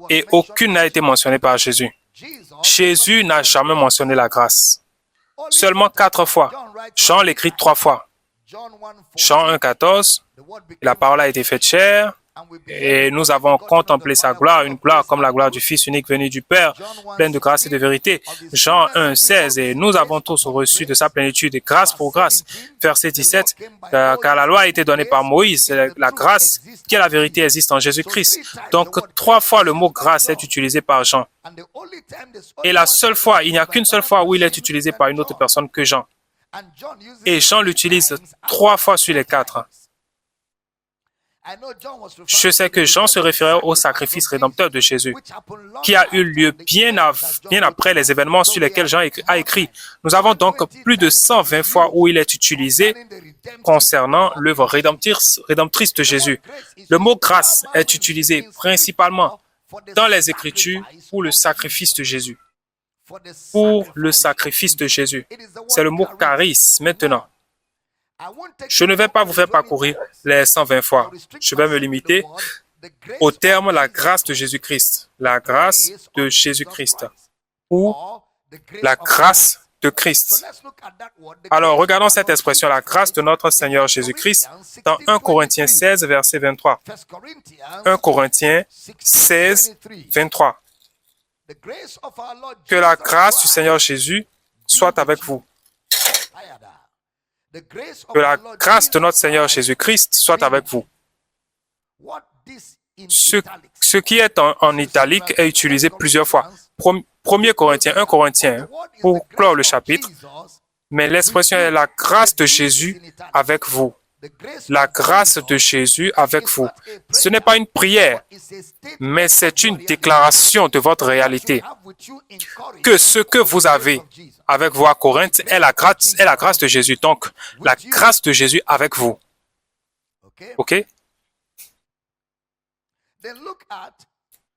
Et aucune n'a été mentionnée par Jésus. Jésus n'a jamais mentionné la grâce. Seulement 4 fois. Jean l'écrit 3 fois. Jean 1,14, la parole a été faite chair, et nous avons contemplé sa gloire, une gloire comme la gloire du Fils unique venu du Père, pleine de grâce et de vérité. Jean 1,16, et nous avons tous reçu de sa plénitude, grâce pour grâce. Verset 17, car la loi a été donnée par Moïse, la grâce qui est la vérité existe en Jésus-Christ. Donc 3 fois le mot grâce est utilisé par Jean. Et la seule fois, il n'y a qu'une seule fois où il est utilisé par une autre personne que Jean. Et Jean l'utilise 3 fois sur les 4. Je sais que Jean se référait au sacrifice rédempteur de Jésus, qui a eu lieu bien après les événements sur lesquels Jean a écrit. Nous avons donc plus de 120 fois où il est utilisé concernant l'œuvre rédemptrice de Jésus. Le mot grâce est utilisé principalement dans les Écritures pour le sacrifice de Jésus. Pour le sacrifice de Jésus. C'est le mot charis maintenant. Je ne vais pas vous faire parcourir les 120 fois. Je vais me limiter au terme la grâce de Jésus-Christ. La grâce de Jésus-Christ. Ou La grâce de Christ. Alors, regardons cette expression, la grâce de notre Seigneur Jésus-Christ, dans 1 Corinthiens 16, verset 23. 1 Corinthiens 16, 23. Que la grâce du Seigneur Jésus soit avec vous. Que la grâce de notre Seigneur Jésus-Christ soit avec vous. Ce qui est en italique est utilisé plusieurs fois. 1 Corinthiens, 1 Corinthiens, pour clore le chapitre, mais l'expression est la grâce de Jésus avec vous. La grâce de Jésus avec vous. Ce n'est pas une prière, mais c'est une déclaration de votre réalité. Que ce que vous avez avec vous à Corinthe est la grâce de Jésus. Donc, la grâce de Jésus avec vous. OK?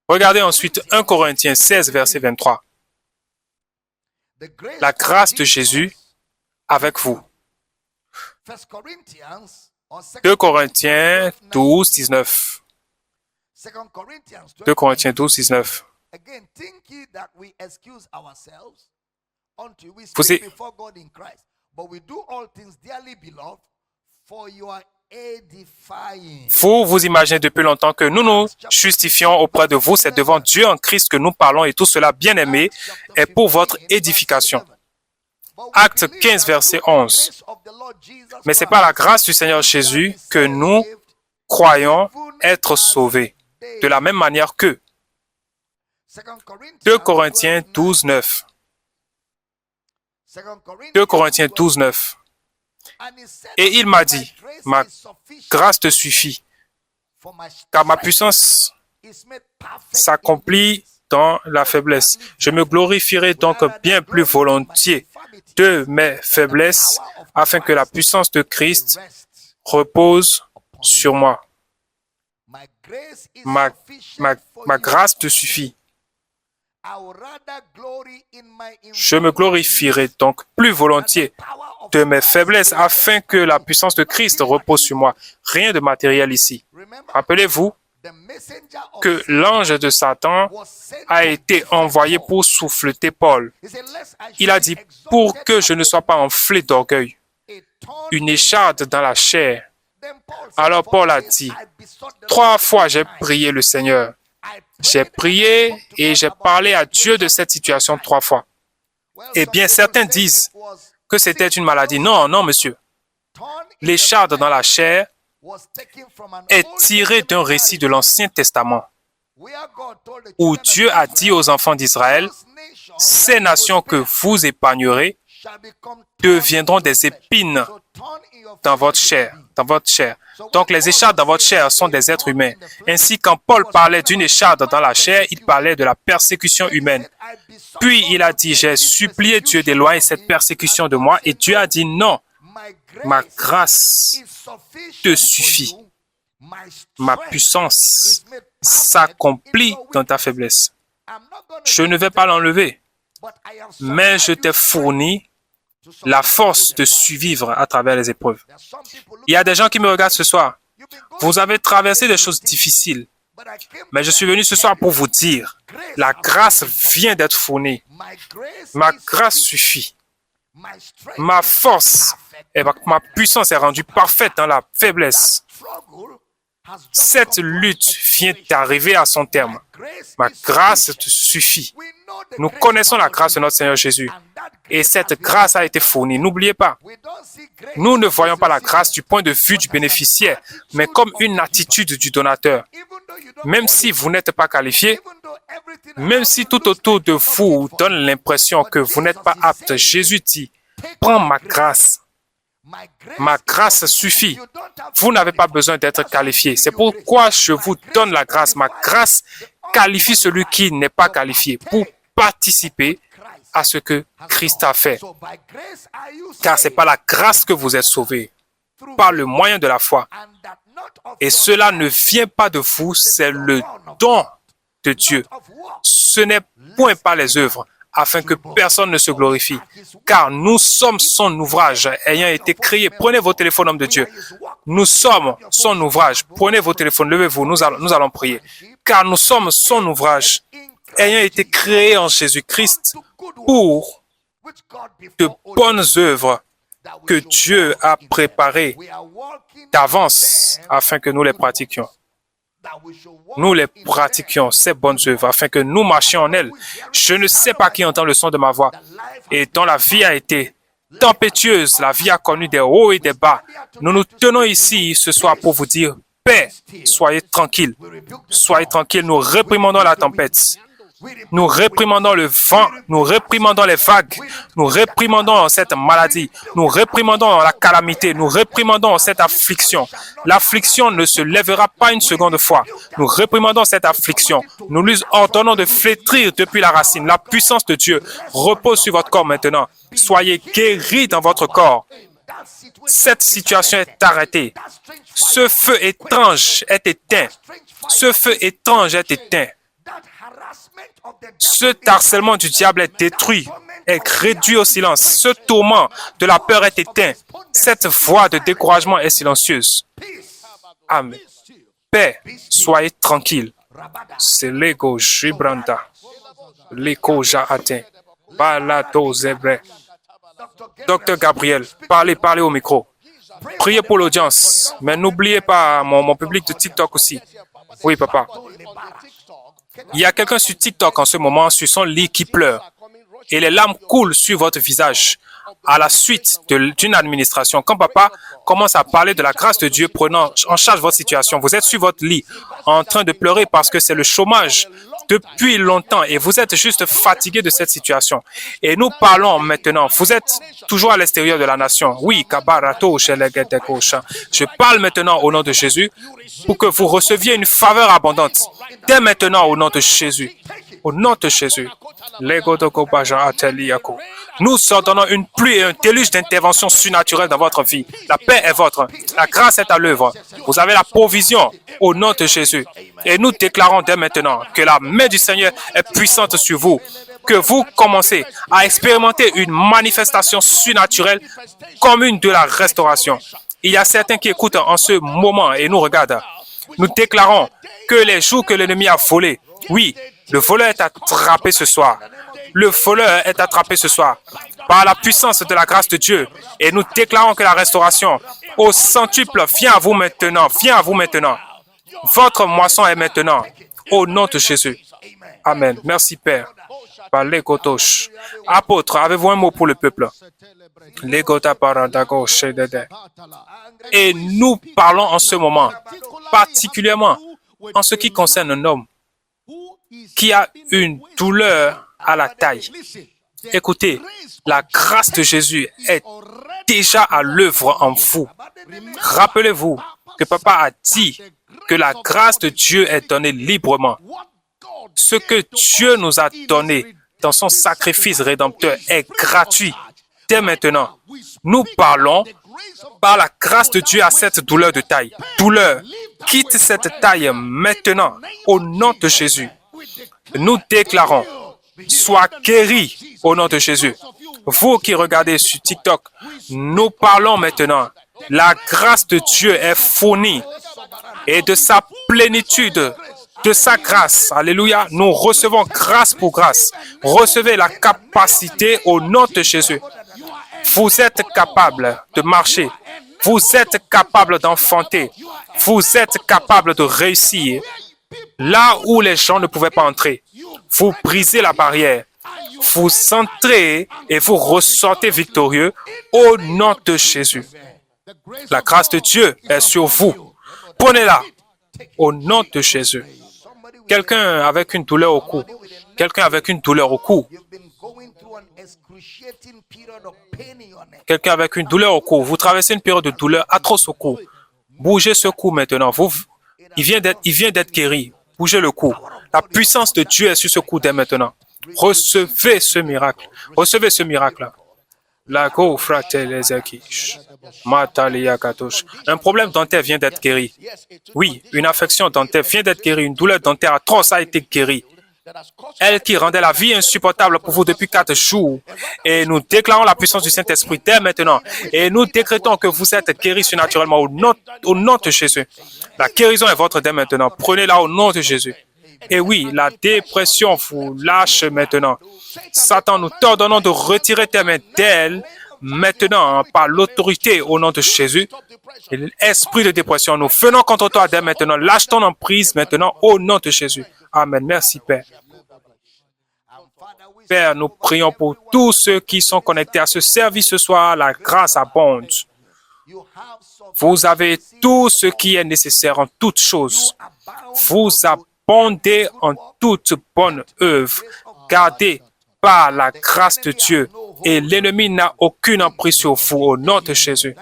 Regardez ensuite 1 Corinthiens 16, verset 23. La grâce de Jésus avec vous. 2 Corinthiens 12, 19. 2 Corinthiens 12, 19. Vous imaginez depuis longtemps que nous nous justifions auprès de vous, c'est devant Dieu en Christ que nous parlons et tout cela, bien aimé, est pour votre édification. Acte 15, verset 11. Mais ce n'est pas la grâce du Seigneur Jésus que nous croyons être sauvés, de la même manière que 2 Corinthiens 12, 9. 2 Corinthiens 12, 9. Et il m'a dit, ma grâce te suffit, car ma puissance s'accomplit dans la faiblesse. Je me glorifierai donc bien plus volontiers de mes faiblesses, afin que la puissance de Christ repose sur moi. Ma grâce te suffit. Je me glorifierai donc plus volontiers de mes faiblesses afin que la puissance de Christ repose sur moi. Rien de matériel ici. Rappelez-vous que l'ange de Satan a été envoyé pour souffleter Paul. Il a dit, pour que je ne sois pas enflé d'orgueil, une écharde dans la chair. Alors Paul a dit, 3 fois j'ai prié le Seigneur. J'ai prié et j'ai parlé à Dieu de cette situation 3 fois. Eh bien, certains disent que c'était une maladie. Non, non, monsieur. L'écharde dans la chair est tirée d'un récit de l'Ancien Testament où Dieu a dit aux enfants d'Israël, « Ces nations que vous épargnerez deviendront des épines dans votre chair. » Donc, les échardes dans votre chair sont des êtres humains. Ainsi, quand Paul parlait d'une écharde dans la chair, il parlait de la persécution humaine. Puis, il a dit, j'ai supplié Dieu d'éloigner cette persécution de moi. Et Dieu a dit, non, ma grâce te suffit. Ma puissance s'accomplit dans ta faiblesse. Je ne vais pas l'enlever, mais je t'ai fourni la force de survivre à travers les épreuves. Il y a des gens qui me regardent ce soir. Vous avez traversé des choses difficiles, mais je suis venu ce soir pour vous dire, la grâce vient d'être fournie. Ma grâce suffit. Ma force et ma puissance est rendue parfaite dans la faiblesse. Cette lutte vient d'arriver à son terme. Ma grâce te suffit. Nous connaissons la grâce de notre Seigneur Jésus. Et cette grâce a été fournie. N'oubliez pas, nous ne voyons pas la grâce du point de vue du bénéficiaire, mais comme une attitude du donateur. Même si vous n'êtes pas qualifié, même si tout autour de vous donne l'impression que vous n'êtes pas apte, Jésus dit, prends ma grâce. Ma grâce suffit. Vous n'avez pas besoin d'être qualifié. C'est pourquoi je vous donne la grâce. Ma grâce qualifie celui qui n'est pas qualifié pour participer à ce que Christ a fait. Car ce n'est pas la grâce que vous êtes sauvés, par le moyen de la foi. Et cela ne vient pas de vous, c'est le don de Dieu. Ce n'est point par les œuvres, afin que personne ne se glorifie. Car nous sommes son ouvrage, ayant été créés. Prenez vos téléphones, hommes de Dieu. Nous sommes son ouvrage. Prenez vos téléphones, levez-vous, nous allons prier. Car nous sommes son ouvrage, ayant été créés en Jésus-Christ pour de bonnes œuvres que Dieu a préparées d'avance afin que nous les pratiquions. Nous les pratiquions, ces bonnes œuvres, afin que nous marchions en elles. Je ne sais pas qui entend le son de ma voix et dont la vie a été tempétueuse, la vie a connu des hauts et des bas. Nous nous tenons ici ce soir pour vous dire, paix, soyez tranquilles. Soyez tranquilles, nous réprimandons la tempête. Nous réprimandons le vent, nous réprimandons les vagues, nous réprimandons cette maladie, nous réprimandons la calamité, nous réprimandons cette affliction. L'affliction ne se lèvera pas une seconde fois. Nous réprimandons cette affliction. Nous lui ordonnons de flétrir depuis la racine. La puissance de Dieu repose sur votre corps maintenant. Soyez guéris dans votre corps. Cette situation est arrêtée. Ce feu étrange est éteint. Ce feu étrange est éteint. Ce harcèlement du diable est détruit, est réduit au silence. Ce tourment de la peur est éteint. Cette voix de découragement est silencieuse. Amen. Paix, soyez tranquille. C'est l'ego Jibranda. L'ego Jahatin. Balado Zebre. Docteur Gabriel, parlez au micro. Priez pour l'audience. Mais n'oubliez pas mon public de TikTok aussi. Oui, papa. Il y a quelqu'un sur TikTok en ce moment, sur son lit, qui pleure. Et les larmes coulent sur votre visage à la suite d'une administration. Quand papa commence à parler de la grâce de Dieu prenant en charge votre situation, vous êtes sur votre lit en train de pleurer parce que c'est le chômage depuis longtemps et vous êtes juste fatigué de cette situation. Et nous parlons maintenant, vous êtes toujours à l'extérieur de la nation. Oui, je parle maintenant au nom de Jésus pour que vous receviez une faveur abondante. Dès maintenant au nom de Jésus. Au nom de Jésus. Nous ordonnons une pluie et un déluge d'intervention surnaturelle dans votre vie. La paix est votre. La grâce est à l'œuvre. Vous avez la provision au nom de Jésus. Et nous déclarons dès maintenant que la main du Seigneur est puissante sur vous. Que vous commencez à expérimenter une manifestation surnaturelle commune de la restauration. Il y a certains qui écoutent en ce moment et nous regardent. Nous déclarons que les jours que l'ennemi a volés, oui, le voleur est attrapé ce soir. Le voleur est attrapé ce soir par la puissance de la grâce de Dieu. Et nous déclarons que la restauration au centuple vient à vous maintenant. Vient à vous maintenant. Votre moisson est maintenant. Au nom de Jésus. Amen. Merci, Père. Apôtre, avez-vous un mot pour le peuple? Et nous parlons en ce moment, particulièrement en ce qui concerne un homme qui a une douleur à la taille. Écoutez, la grâce de Jésus est déjà à l'œuvre en vous. Rappelez-vous que papa a dit que la grâce de Dieu est donnée librement. Ce que Dieu nous a donné dans son sacrifice rédempteur est gratuit. Dès maintenant, nous parlons par la grâce de Dieu à cette douleur de taille. Douleur, quitte cette taille maintenant au nom de Jésus. Nous déclarons, sois guéri au nom de Jésus. Vous qui regardez sur TikTok, nous parlons maintenant. La grâce de Dieu est fournie et de sa plénitude, de sa grâce. Alléluia. Nous recevons grâce pour grâce. Recevez la capacité au nom de Jésus. Vous êtes capable de marcher. Vous êtes capable d'enfanter. Vous êtes capable de réussir là où les gens ne pouvaient pas entrer. Vous brisez la barrière. Vous entrez et vous ressortez victorieux au nom de Jésus. La grâce de Dieu est sur vous. Prenez-la au nom de Jésus. Quelqu'un avec une douleur au cou. Quelqu'un avec une douleur au cou. Quelqu'un avec une douleur au cou. Vous traversez une période de douleur atroce au cou. Bougez ce cou maintenant. Il vient d'être guéri. Bougez le cou. La puissance de Dieu est sur ce cou dès maintenant. Recevez ce miracle. Recevez ce miracle. Un problème dentaire vient d'être guéri. Oui, une affection dentaire vient d'être guérie. Une douleur dentaire atroce a été guérie. Elle qui rendait la vie insupportable pour vous depuis 4 jours. Et nous déclarons la puissance du Saint-Esprit dès maintenant. Et nous décrétons que vous êtes guéris surnaturellement au nom de Jésus. La guérison est votre dès maintenant. Prenez-la au nom de Jésus. Et oui, la dépression vous lâche maintenant. Satan, nous t'ordonnons de retirer tes mains d'elle maintenant par l'autorité au nom de Jésus. Esprit de dépression, nous venons contre toi dès maintenant. Lâche ton emprise maintenant au nom de Jésus. Amen. Merci, Père. Père, nous prions pour tous ceux qui sont connectés à ce service ce soir. La grâce abonde. Vous avez tout ce qui est nécessaire en toutes choses. Vous abondez en toute bonne œuvre, gardez par la grâce de Dieu, et l'ennemi n'a aucune emprise sur vous au nom de Jésus.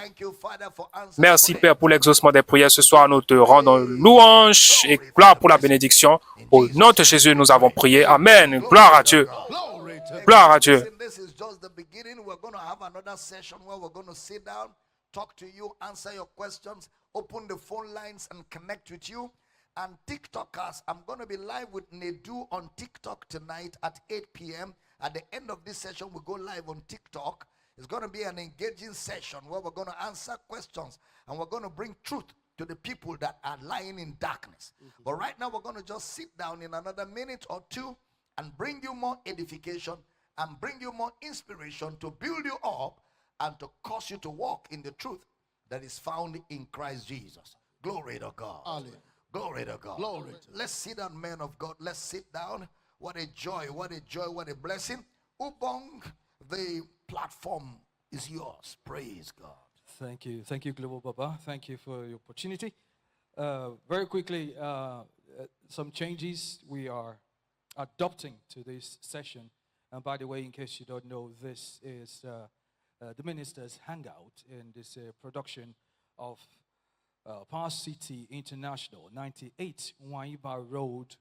Merci Père pour l'exaucement des prières ce soir. Nous te rendons louange et gloire pour la bénédiction. Au nom de Jésus, nous avons prié. Amen. Gloire à Dieu. Gloire à Dieu. Talk to you, answer your questions, open the phone lines and connect with you. And TikTokers, I'm going to be live with Nedu on TikTok tonight at 8 p.m. At the end of this session, we go live on TikTok. It's going to be an engaging session where we're going to answer questions and we're going to bring truth to the people that are lying in darkness. But right now, we're going to just sit down in another minute or two and bring you more edification and bring you more inspiration to build you up and to cause you to walk in the truth that is found in Christ Jesus. Glory to God. Hallelujah. Glory to God. Glory to Let's sit down, men of God. Let's sit down. What a joy, what a joy, what a blessing. Ubong, the platform is yours. Praise God. Thank you. Thank you, Global Baba. Thank you for the opportunity. Very quickly, some changes we are adopting to this session. And by the way, in case you don't know, this is the Minister's Hangout in this production of Power City International, 98 Waiba Road,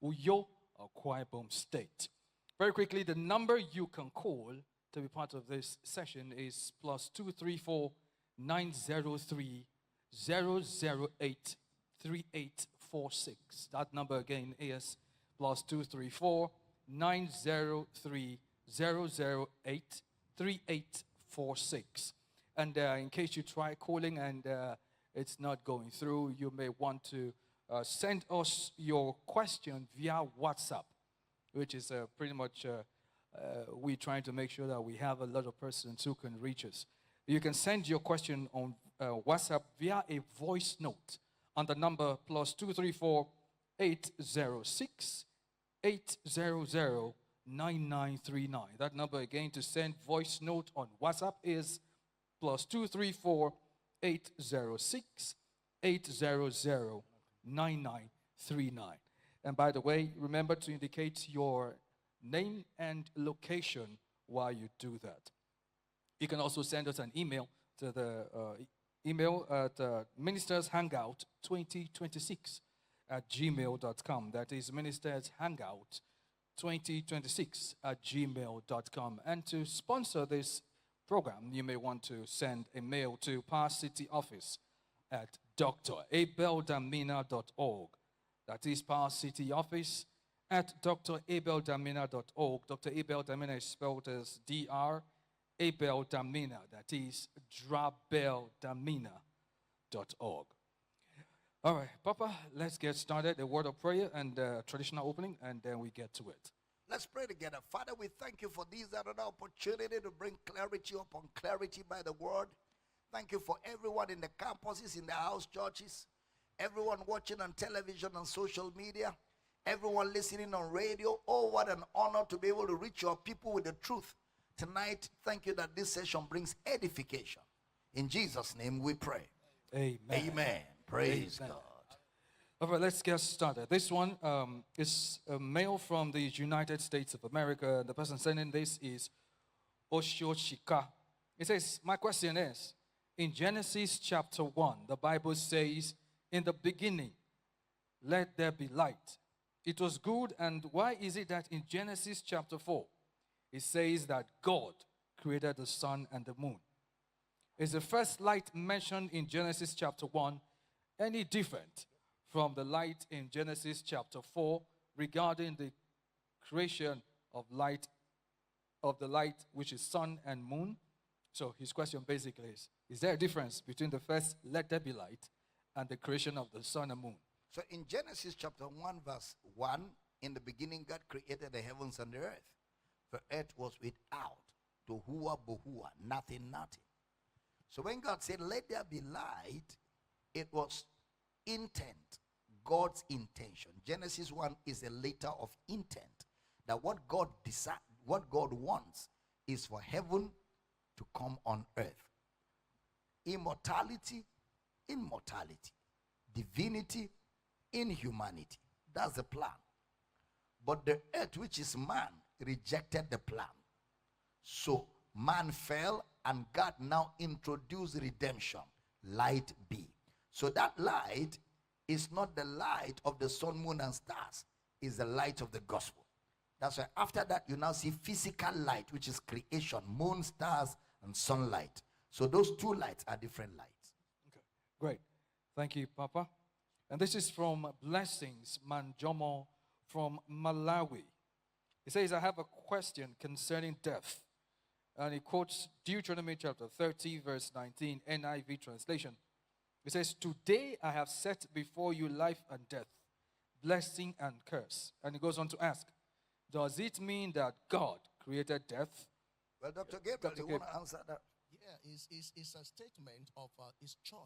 Uyo, Akwa Ibom State. Very quickly, the number you can call to be part of this session is +234 903 008 3846. That number again is +234 903 008 3846. And in case you try calling and it's not going through, you may want to send us your question via WhatsApp, which is pretty much we're trying to make sure that we have a lot of persons who can reach us. You can send your question on WhatsApp via a voice note on the number +234 806 800 9939. That number again to send voice note on WhatsApp is +234 806 800 9939. And by the way, remember to indicate your name and location while you do that. You can also send us an email to the email at ministershangout2026@gmail.com. That is ministershangout2026@gmail.com. And to sponsor this program, you may want to send a mail to Power City Office at drabeldamina.org. That is Power City Office at drabeldamina.org. Dr. Abel Damina is spelled as Dr. Abel Damina. That is drabeldamina.org. All right, Papa, let's get started. A word of prayer and traditional opening, and then we get to it. Let's pray together. Father, we thank you for this another opportunity to bring clarity upon clarity by the word. Thank you for everyone in the campuses, in the house churches, everyone watching on television and social media, everyone listening on radio. Oh, what an honor to be able to reach your people with the truth. Tonight, thank you that this session brings edification. In Jesus' name we pray. Amen. Amen. Praise Amen. God. All right, let's get started. This one is a mail from the United States of America. The person sending this is Oshoshika. It says, my question is, in Genesis chapter 1, the Bible says, in the beginning, let there be light. It was good, and why is it that in Genesis chapter 4, it says that God created the sun and the moon? Is the first light mentioned in Genesis chapter 1 any different from the light in Genesis chapter 4 regarding the creation of light, of the light which is sun and moon? So his question basically is there a difference between the first let there be light and the creation of the sun and moon? So in Genesis chapter 1, verse 1, in the beginning God created the heavens and the earth. The earth was without, tohua bohua, nothing. So when God said, let there be light, it was intent, God's intention. Genesis 1 is a letter of intent. That what God wants is for heaven to come on earth. Immortality, divinity, inhumanity. That's the plan. But the earth, which is man, rejected the plan. So man fell, and God now introduced redemption. Light be. So that light is not the light of the sun, moon, and stars. It's the light of the gospel. That's why after that you now see physical light, which is creation, moon, stars, and sunlight. So those two lights are different lights. Okay, great. Thank you, Papa. And this is from Blessings Manjomo from Malawi. He says, I have a question concerning death. And he quotes Deuteronomy chapter 30, verse 19, NIV translation. He says, today I have set before you life and death, blessing and curse. And he goes on to ask, does it mean that God created death? Well, Dr. Gabriel, you want to answer that? Yeah, it's a statement of his choice.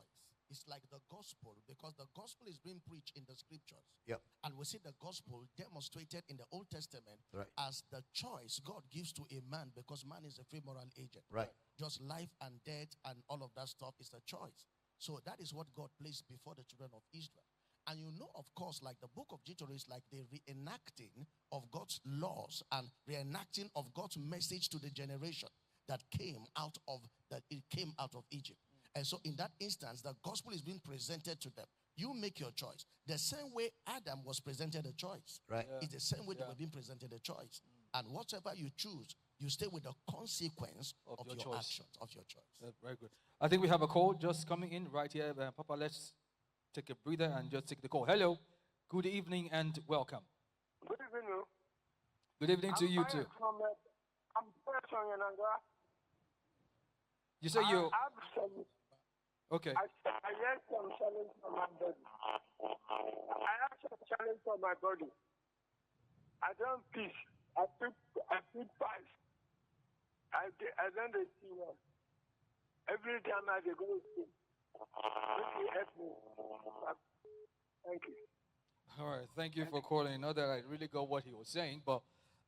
It's like the gospel, because the gospel is being preached in the scriptures. Yeah. And we see the gospel demonstrated in the Old Testament Right. as the choice God gives to a man, because man is a free moral agent. Right. Just life and death and all of that stuff is a choice. So that is what God placed before the children of Israel. And you know, of course, like the book of Deuteronomy is like the reenacting of God's laws and reenacting of God's message to the generation that came out of Egypt. And so in that instance, the gospel is being presented to them. You make your choice. The same way Adam was presented a choice. Right. It's the same way they were being presented a choice. And whatever you choose, you stay with the consequence of your choice. actions, of your choice. Very good. I think we have a call just coming in right here. Papa, let's take a breather and just take the call. Hello. Good evening and welcome. Good evening. Good evening to you too. I'm from Yananga. You say you... I have some, Okay. I have some challenge for my body. I have some challenge for my body. I don't piss. I put pies. I don't see one. Every time I go to sleep. Please help me. Thank you. All right. Thank you for calling. Not that I really got what he was saying, but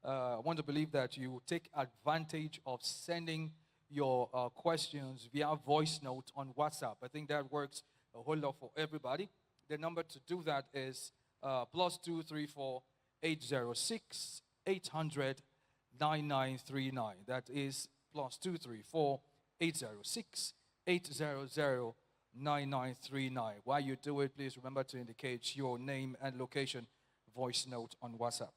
I want to believe that you take advantage of sending your questions via voice note on WhatsApp. I think that works a whole lot for everybody. The number to do that is +234 806 800 9939. That is +234 806 800 9939. While you do it, please remember to indicate your name and location, voice note on WhatsApp.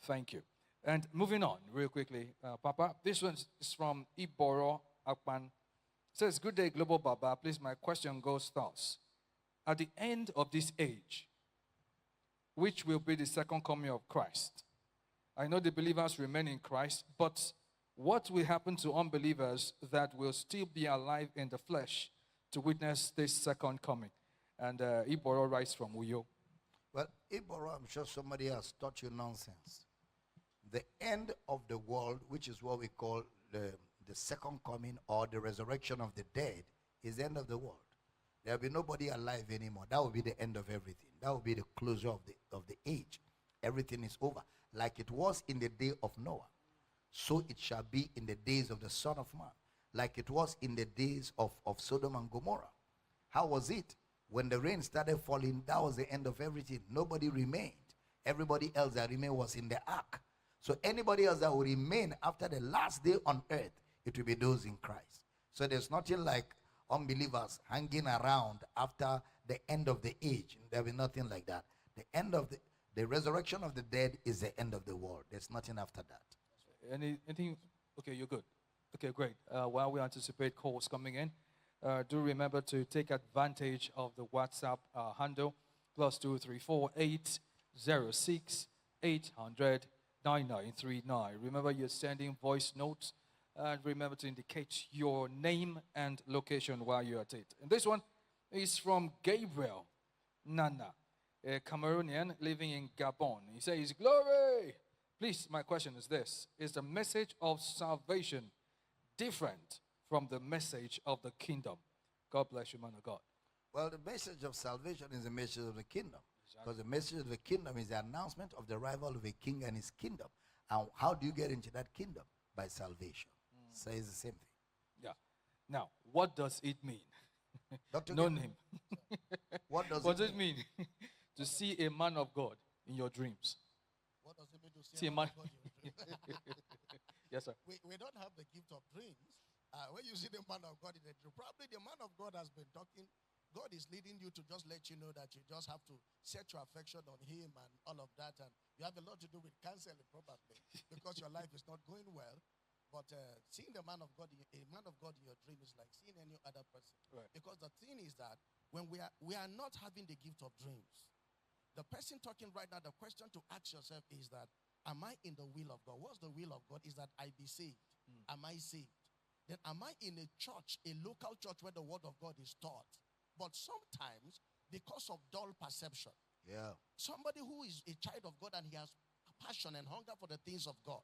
Thank you. And moving on real quickly, Papa, this one is from Iboro Akpan. It says, good day, Global Baba. Please, my question goes thus. At the end of this age, which will be the second coming of Christ, I know the believers remain in Christ, but what will happen to unbelievers that will still be alive in the flesh to witness this second coming? And Iboro writes from Uyo. Well, Iboro, I'm sure somebody has taught you nonsense. The end of the world, which is what we call the second coming or the resurrection of the dead, is the end of the world. There will be nobody alive anymore. That will be the end of everything. That will be the closure of the age. Everything is over. Like it was in the day of Noah, so it shall be in the days of the Son of Man. Like it was in the days of Sodom and Gomorrah. How was it? When the rain started falling, that was the end of everything. Nobody remained. Everybody else that remained was in the ark. So anybody else that will remain after the last day on earth, it will be those in Christ. So there's nothing like unbelievers hanging around after the end of the age. There will be nothing like that. The end of the resurrection of the dead is the end of the world. There's nothing after that. Anything? Okay, you're good. Okay, great. While we anticipate calls coming in, do remember to take advantage of the WhatsApp handle, +234 806 800 9939. Remember, you're sending voice notes, and remember to indicate your name and location while you're at it. And this one is from Gabriel Nana. a Cameroonian living in Gabon. He says, "Glory!" Please, my question is this: is the message of salvation different from the message of the kingdom? God bless you, man of God. Well, the message of salvation is the message of the kingdom. Because the message of the kingdom is the announcement of the arrival of a king and his kingdom. And how do you get into that kingdom? By salvation. So it's the same thing. Yeah. Now, what does it mean? Dr. No Gem, name. what does What it does it mean to see a man of God in your dreams? What does it mean to See see a a man. man of God in your dream? Yes, sir. We don't have the gift of dreams. When you see the man of God in the dream, probably the man of God has been talking. God is leading you to just let you know that you just have to set your affection on him and all of that. And you have a lot to do with counseling probably because your life is not going well. But seeing the man of God, a man of God in your dream is like seeing any other person. Right. Because the thing is that when we are not having the gift of dreams, the person talking right now, the question to ask yourself is that, am I in the will of God? What's the will of God? Is that I be saved. Am I saved? Then am I in a church, a local church where the word of God is taught? But sometimes, because of dull perception, Yeah. somebody who is a child of God and he has passion and hunger for the things of God,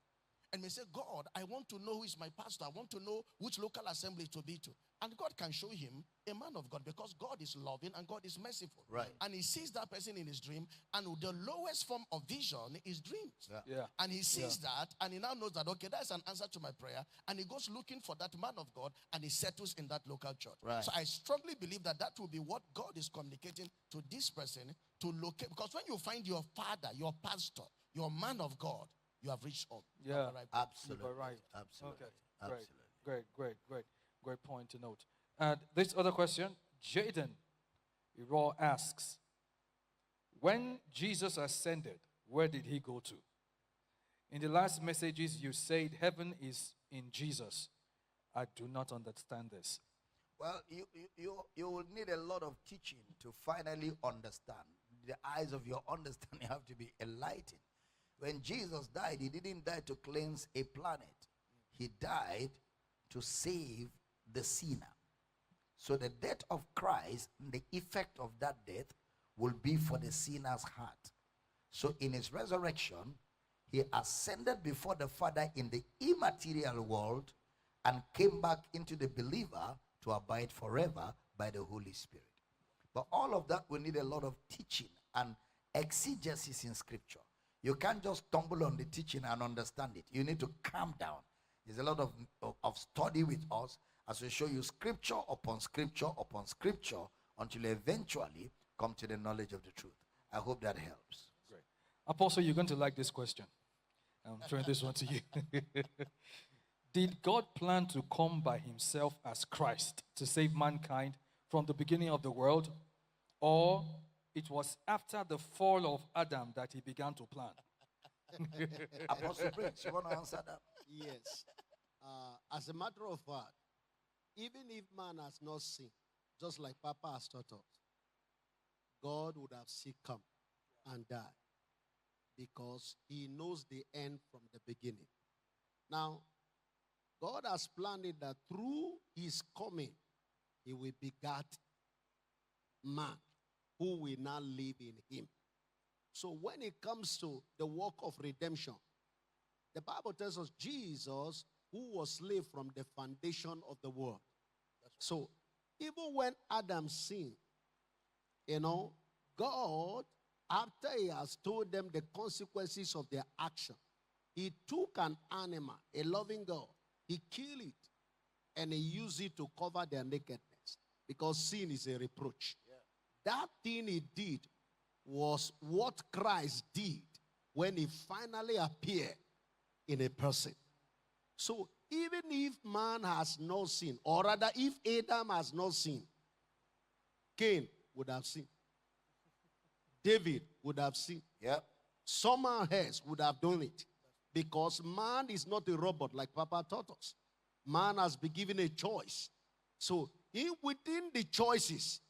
and may say, God, I want to know who is my pastor. I want to know which local assembly to be to. And God can show him a man of God because God is loving and God is merciful. Right. And he sees that person in his dream, and the lowest form of vision is dreams. Yeah. Yeah. And he sees that, and he now knows that, okay, that's an answer to my prayer. And he goes looking for that man of God, and he settles in that local church. Right. So I strongly believe that that will be what God is communicating to this person to locate. Because when you find your father, your pastor, your man of God, you have reached home. You have Yeah. arrived. Absolutely. You've arrived. Absolutely. Okay. Absolutely. Great point to note. And this other question, Jaden Iro asks, when Jesus ascended, where did he go to? In the last messages, you said heaven is in Jesus. I do not understand this. Well, you will need a lot of teaching to finally understand. The eyes of your understanding have to be enlightened. When Jesus died, he didn't die to cleanse a planet. He died to save the sinner. So the death of Christ, the effect of that death will be for the sinner's heart. So in his resurrection, he ascended before the Father in the immaterial world and came back into the believer to abide forever by the Holy Spirit. But all of that will need a lot of teaching and exegesis in scripture. You can't just stumble on the teaching and understand it. You need to calm down. There's a lot of study with us as we show you scripture upon scripture upon scripture until you eventually come to the knowledge of the truth. I hope that helps. Great. Apostle, you're going to like this question. I'm throwing this one to you. Did God plan to come by himself as Christ to save mankind from the beginning of the world? Or it was after the fall of Adam that he began to plan? Apostle Prince, you want to answer that? Yes. As a matter of fact, even if man has not sinned, just like Papa has taught us, God would have still come and died because he knows the end from the beginning. Now, God has planned it that through his coming, he will begat man who will now live in him. So when it comes to the work of redemption, the Bible tells us Jesus, who was slave from the foundation of the world. So even when Adam sinned, God, after he has told them the consequences of their action, he took an animal, a loving God, he killed it, and he used it to cover their nakedness because sin is a reproach. That thing he did was what Christ did when he finally appeared in a person. So even if man has no sin, or rather if Adam has no sin, Cain would have sinned. David would have sinned. Yep. Someone else would have done it. Because man is not a robot like Papa taught us. Man has been given a choice. So within the choices,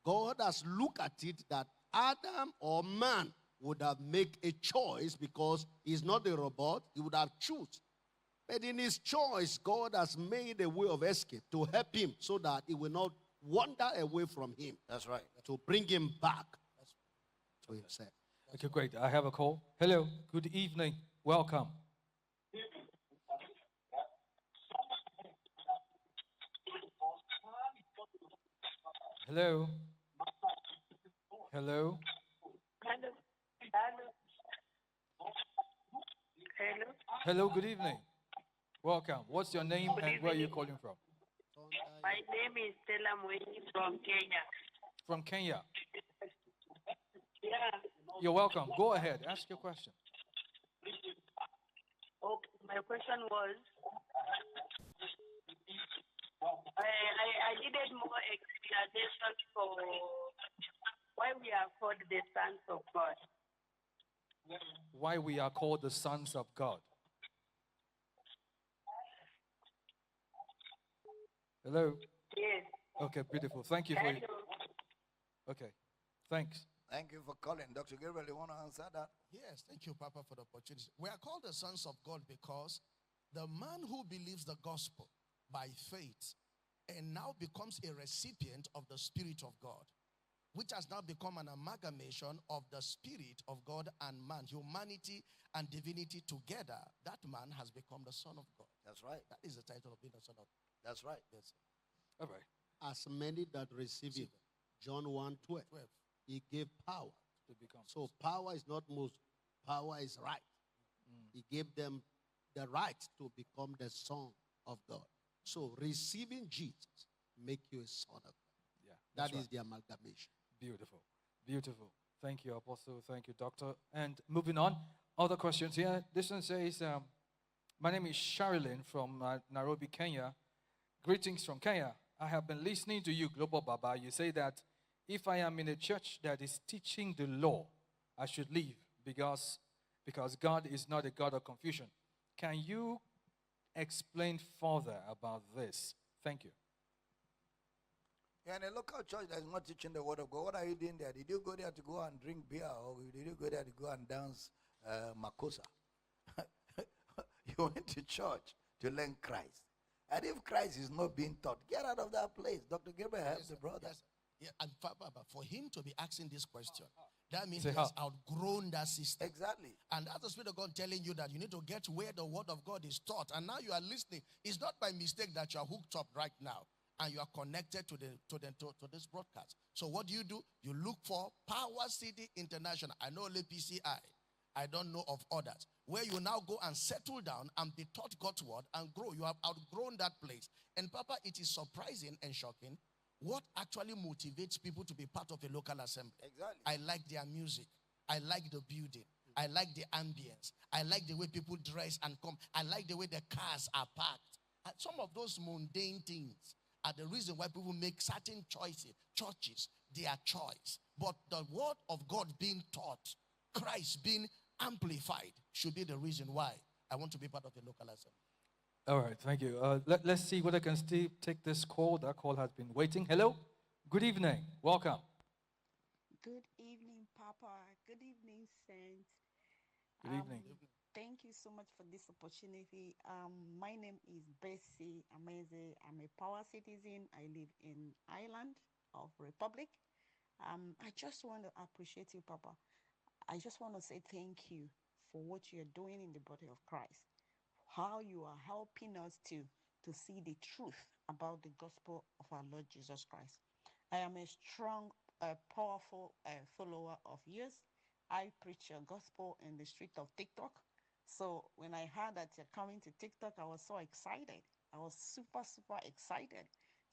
God has looked at it that Adam or man would have made a choice because he's not a robot. He would have chosen. But in his choice, God has made a way of escape to help him so that he will not wander away from him. That's right. To bring him back to himself. Okay, great. I have a call. Hello. Good evening. Welcome. Hello. Hello. Hello. Hello. Hello. Hello. Good evening. Welcome. What's your name Good and where are you evening. calling from? My name is Stella Mweni from Kenya. From Kenya. Yeah. You're welcome. Go ahead. Ask your question. Okay. My question was, I needed more explanation for why we are called the sons of God. Why we are called the sons of God. Hello. Yes. Okay, beautiful. Thank you for it. Hello. Okay. Thanks. Thank you for calling. Dr. Gabriel, you want to answer that? Yes, thank you, Papa, for the opportunity. We are called the sons of God because the man who believes the gospel by faith and now becomes a recipient of the Spirit of God, which has now become an amalgamation of the Spirit of God and man, humanity and divinity together, that man has become the Son of God. That's right. That is the title of being the Son of God. That's right. Yes, sir. All right. As many that receive it, John 1:12, 12. he gave power. To become. So power is not most, power is right. He gave them the right to become the son of God. So receiving Jesus make you a son of God. Yeah. That that's is right. the amalgamation. Beautiful. Beautiful. Thank you, Apostle. Thank you, Doctor. And moving on, other questions here. This one says, my name is Sharilyn from Nairobi, Kenya. Greetings from Kenya. I have been listening to you, Global Baba. You say that if I am in a church that is teaching the law, I should leave because God is not a God of confusion. Can you explain further about this? Thank you. Yeah, in a local church that is not teaching the word of God, what are you doing there? Did you go there to go and drink beer, or did you go there to go and dance makosa? You went to church to learn Christ. And if Christ is not being taught, get out of that place. Dr. Gabriel helps the brother. Yes, sir. Yeah, and Papa, for him to be asking this question, that means Say he has how? outgrown that system. Exactly. And that's the Spirit of God telling you that you need to get where the Word of God is taught. And now you are listening. It's not by mistake that you are hooked up right now and you are connected to this broadcast. So what do? You look for Power City International. I know only PCI. I don't know of others. Where you now go and settle down and be taught God's word and grow. You have outgrown that place. And Papa, it is surprising and shocking what actually motivates people to be part of a local assembly. Exactly. I like their music. I like the building. I like the ambience. I like the way people dress and come. I like the way the cars are parked. And some of those mundane things are the reason why people make certain choices, churches, their choice. But the word of God being taught, Christ being amplified, should be the reason why I want to be part of a local assembly. All right, thank you. Let's see whether I can still take this call. That call has been waiting. Hello. Good evening. Welcome. Good evening, Papa. Good evening, Saints. Good evening. Thank you so much for this opportunity. My name is Bessie Ameze. I'm a power citizen. I live in Ireland of Republic. I just want to appreciate you, Papa. I just want to say thank you for what you're doing in the body of Christ. How you are helping us to see the truth about the gospel of our Lord Jesus Christ. I am a strong, powerful follower of yours. I preach your gospel in the street of TikTok. So when I heard that you're coming to TikTok, I was so excited. I was super, super excited.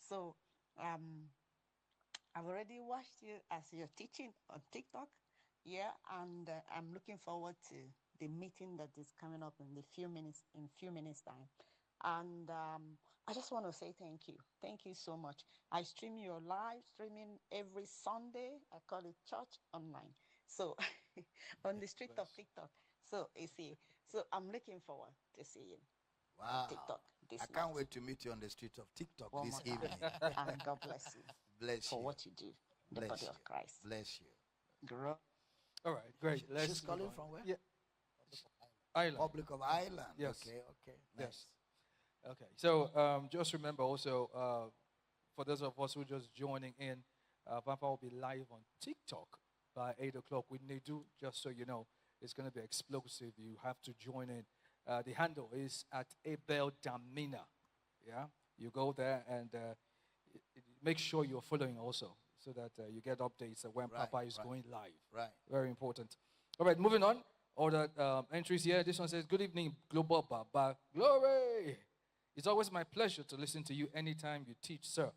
So I've already watched you as you're teaching on TikTok. Yeah, and I'm looking forward to the meeting that is coming up in few minutes time. And I just want to say thank you. Thank you so much. I stream your live streaming every Sunday. I call it church online. So on the street of TikTok. So you see, so I'm looking forward to see you on Wow. TikTok this I can't night. wait to meet you on the street of TikTok One this more time. evening. And God bless you Bless for you. what you do, the Bless body you. of Christ. Bless you. Grow. All right, great. Let's She's move calling on. from where? Yeah. Ireland. Public of Ireland. Yes. Okay, okay. Nice. Yes. Okay. So just remember also, for those of us who are just joining in, Papa will be live on TikTok by 8 o'clock with Nedu, just so you know. It's going to be explosive. You have to join in. The handle is at Abel Damina. Yeah, you go there and make sure you're following also, so that you get updates when Right, Papa is right. going live. Right. Very important. All right, moving on. Other entries here. This one says, "Good evening, Global Baba. Glory! It's always my pleasure to listen to you anytime you teach, sir.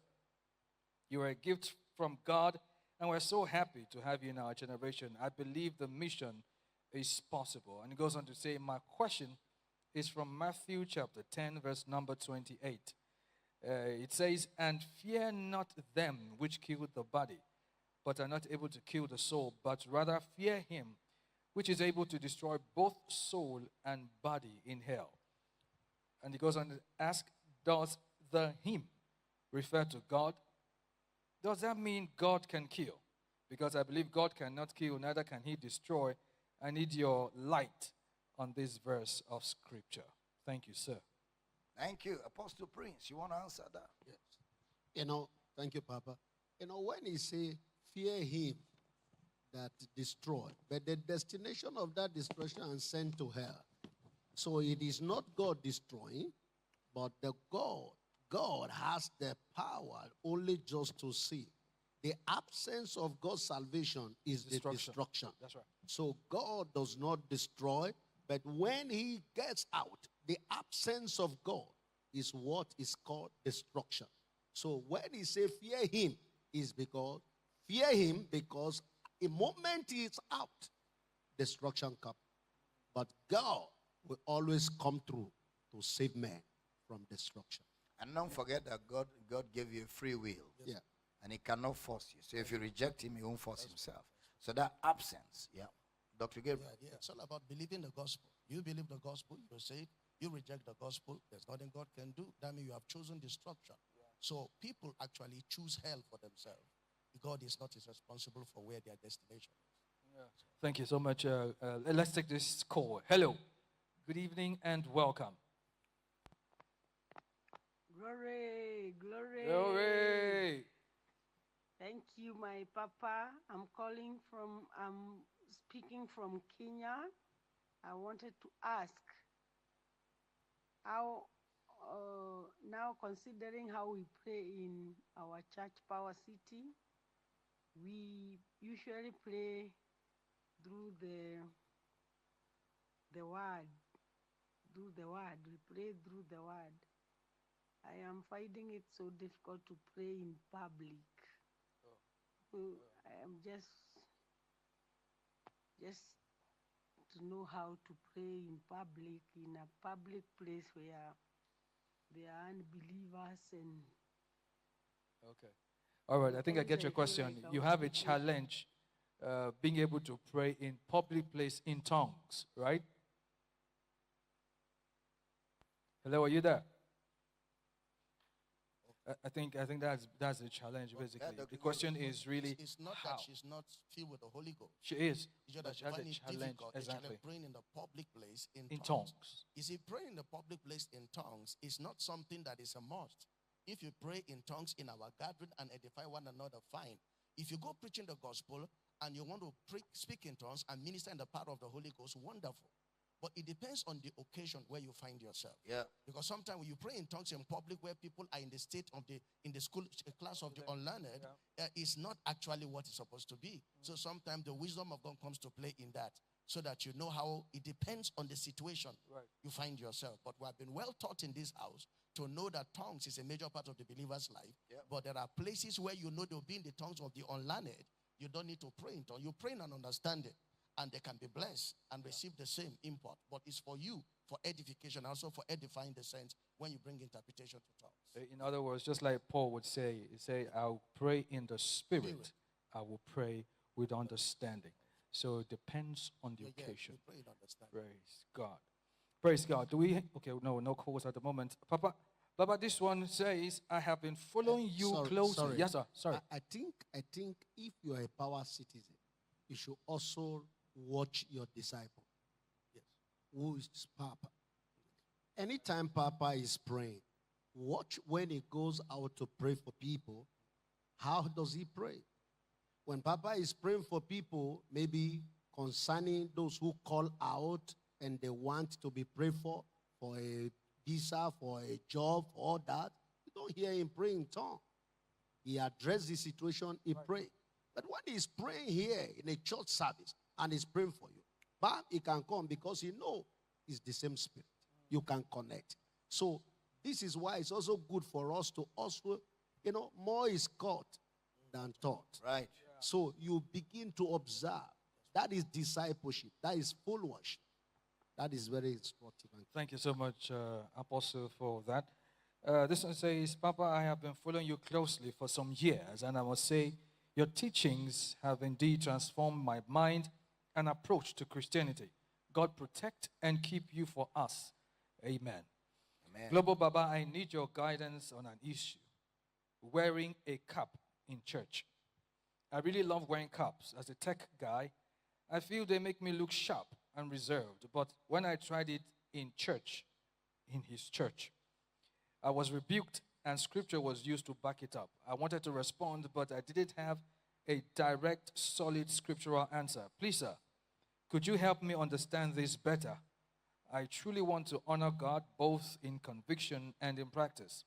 You are a gift from God, and we're so happy to have you in our generation. I believe the mission is possible." And he goes on to say, "My question is from Matthew chapter 10, verse number 28. It says, 'And fear not them which kill the body, but are not able to kill the soul, but rather fear him which is able to destroy both soul and body in hell.'" And he goes on to ask, does the him refer to God? Does that mean God can kill? Because I believe God cannot kill, neither can he destroy. I need your light on this verse of scripture. Thank you, sir. Thank you. Apostle Prince, you want to answer that? Yes. Thank you, Papa. When he say, fear him that destroy, but the destination of that destruction is sent to hell. So it is not God destroying, but God has the power only just to see. The absence of God's salvation is the destruction. That's right. So God does not destroy, but when he gets out, the absence of God is what is called destruction. So when he say fear him, is because the moment he is out, destruction comes. But God will always come through to save man from destruction. And don't forget that God gave you free will. Yeah. And he cannot force you. So if you reject him, he won't force himself. So that absence, Dr. Gabriel. Yeah, it's all about believing the gospel. You believe the gospel, you're saved. You reject the gospel, there's nothing God can do. That means you have chosen destruction. So people actually choose hell for themselves. God is not responsible for where their destination is. Thank you so much. Let's take this call. Hello. Good evening and welcome. Glory, glory. Glory. Thank you, my Papa. I'm speaking from Kenya. I wanted to ask how, now considering how we pray in our church, Power City, we usually pray through the word. We pray through the word. I am finding it so difficult to pray in public. I am just to know how to pray in public, in a public place where there are unbelievers and. Okay. All right, I think I get your Sometimes I feel question. like I You was have a speaking- challenge being able to pray in public place in tongues, right? Hello, are you there? I think that's the challenge Well, basically. Dr. The question Gabriel, is really it's not how. that she's not filled with the Holy Ghost. She is, It's just but that she she has a finds it challenge, difficult to exactly, praying in the public place in in tongues. tongues. You see, praying in the public place in tongues is not something that is a must. If you pray in tongues in our gathering and edify one another, fine. If you go preaching the gospel and you want to speak in tongues and minister in the power of the Holy Ghost, wonderful. But it depends on the occasion where you find yourself. Yeah. Because sometimes when you pray in tongues in public where people are in the state of in the school class of the unlearned, it's not actually what it's supposed to be. So sometimes the wisdom of God comes to play in that, so that you know how it depends on the situation you find yourself. But we have been well taught in this house to know that tongues is a major part of the believer's life. But there are places where you know they'll be in the tongues of the unlearned. You don't need to pray in tongues. You pray in an understanding, and they can be blessed and receive the same import. But it's for you, for edification, also for edifying the saints when you bring interpretation to tongues. In other words, just like Paul would say, he say, "I'll pray in the spirit. I will pray with understanding." So it depends on the occasion. You pray in understanding. Praise God. Praise God. Do we? Okay, no calls at the moment. Papa, this one says, "I have been following you closely." Sorry. Yes, sir. Sorry. I think if you are a power citizen, you should also watch your disciple. Yes. Who is Papa? Anytime Papa is praying, watch when he goes out to pray for people. How does he pray? when Papa is praying for people, maybe concerning those who call out and they want to be prayed for a visa, for a job, all that, you don't hear him praying in tongue. He addressed the situation, he prayed. But when he's praying here in a church service and he's praying for you, bam, he can come because he knows it's the same spirit. You can connect. So this is why it's also good for us to also, more is caught than taught. Right. So you begin to observe. That is discipleship. That is followership. That is very instructive. Thank you so much, Apostle, for that. This one says, Papa, I have been following you closely for some years, and I must say, your teachings have indeed transformed my mind and approach to Christianity. God protect and keep you for us. Amen. Amen. Global Baba, I need your guidance on an issue. Wearing a cap in church. I really love wearing caps. As a tech guy, I feel they make me look sharp and reserved. But when I tried it in church, in his church, I was rebuked and scripture was used to back it up. I wanted to respond, but I didn't have a direct, solid scriptural answer. Please, sir, could you help me understand this better? I truly want to honor God both in conviction and in practice.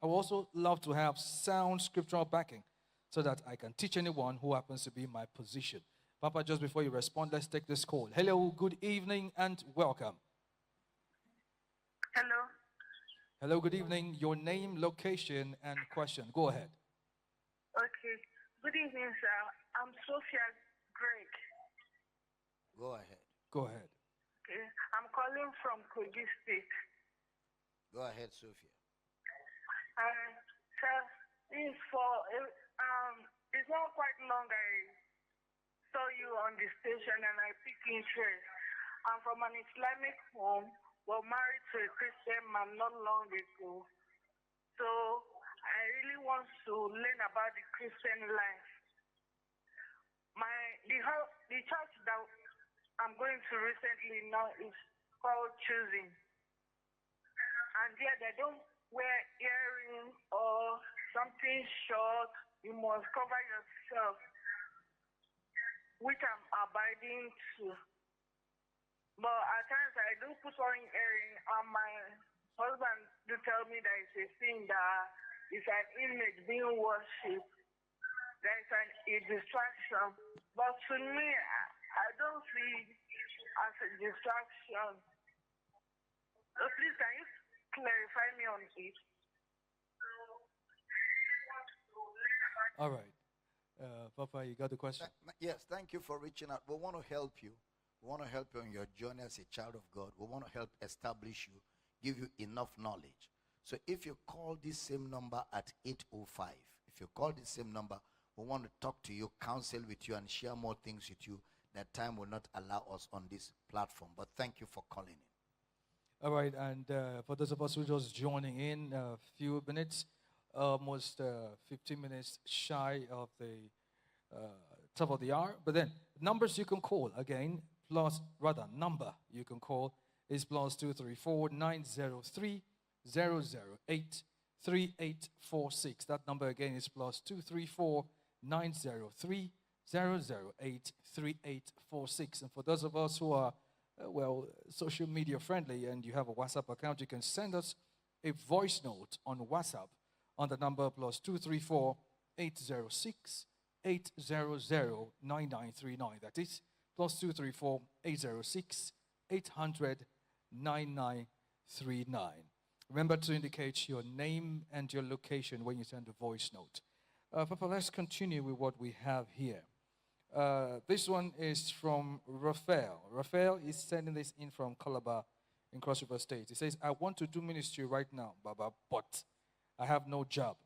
I would also love to have sound scriptural backing so that I can teach anyone who happens to be in my position. Papa, just before you respond, let's take this call. Hello, good evening, and welcome. Hello. Hello, good evening. Your name, location, and question. Go ahead. Okay. Good evening, sir. I'm Sophia Greg. Go ahead. Go ahead. Okay. I'm calling from Kogi State. Go ahead, Sophia. Sir, it's not quite long I saw you on the station and I picked interest. I'm from an Islamic home, but married to a Christian man not long ago. So I really want to learn about the Christian life. The church that I'm going to recently now is called Choosing. And yeah, they don't wear earrings or something short. You must cover yourself, which I'm abiding to. But at times I do put on earring, and my husband do tell me that it's a thing that is an image being worshipped. That is a distraction. But to me, I don't see it as a distraction. So please, can you clarify me on it? All right. Papa, you got the question? Yes, thank you for reaching out. We want to help you. We want to help you on your journey as a child of God. We want to help establish you, give you enough knowledge. So if you call this same number at 805, if you call this same number, we want to talk to you, counsel with you, and share more things with you that time will not allow us on this platform. But thank you for calling in. All right, and for those of us who are just joining in, a few minutes, almost 15 minutes shy of the top of the hour. But then, numbers you can call again, number you can call is +234 903 008 3846. That number again is +234 903 008 3846. And for those of us who are social media friendly and you have a WhatsApp account, you can send us a voice note on WhatsApp on the number +234 806 800 9939. That is +234 806 800 9939. Remember to indicate your name and your location when you send a voice note. Papa, let's continue with what we have here. This one is from Raphael. Raphael is sending this in from Calabar in Cross River State. He says, I want to do ministry right now, Baba, but I have no job,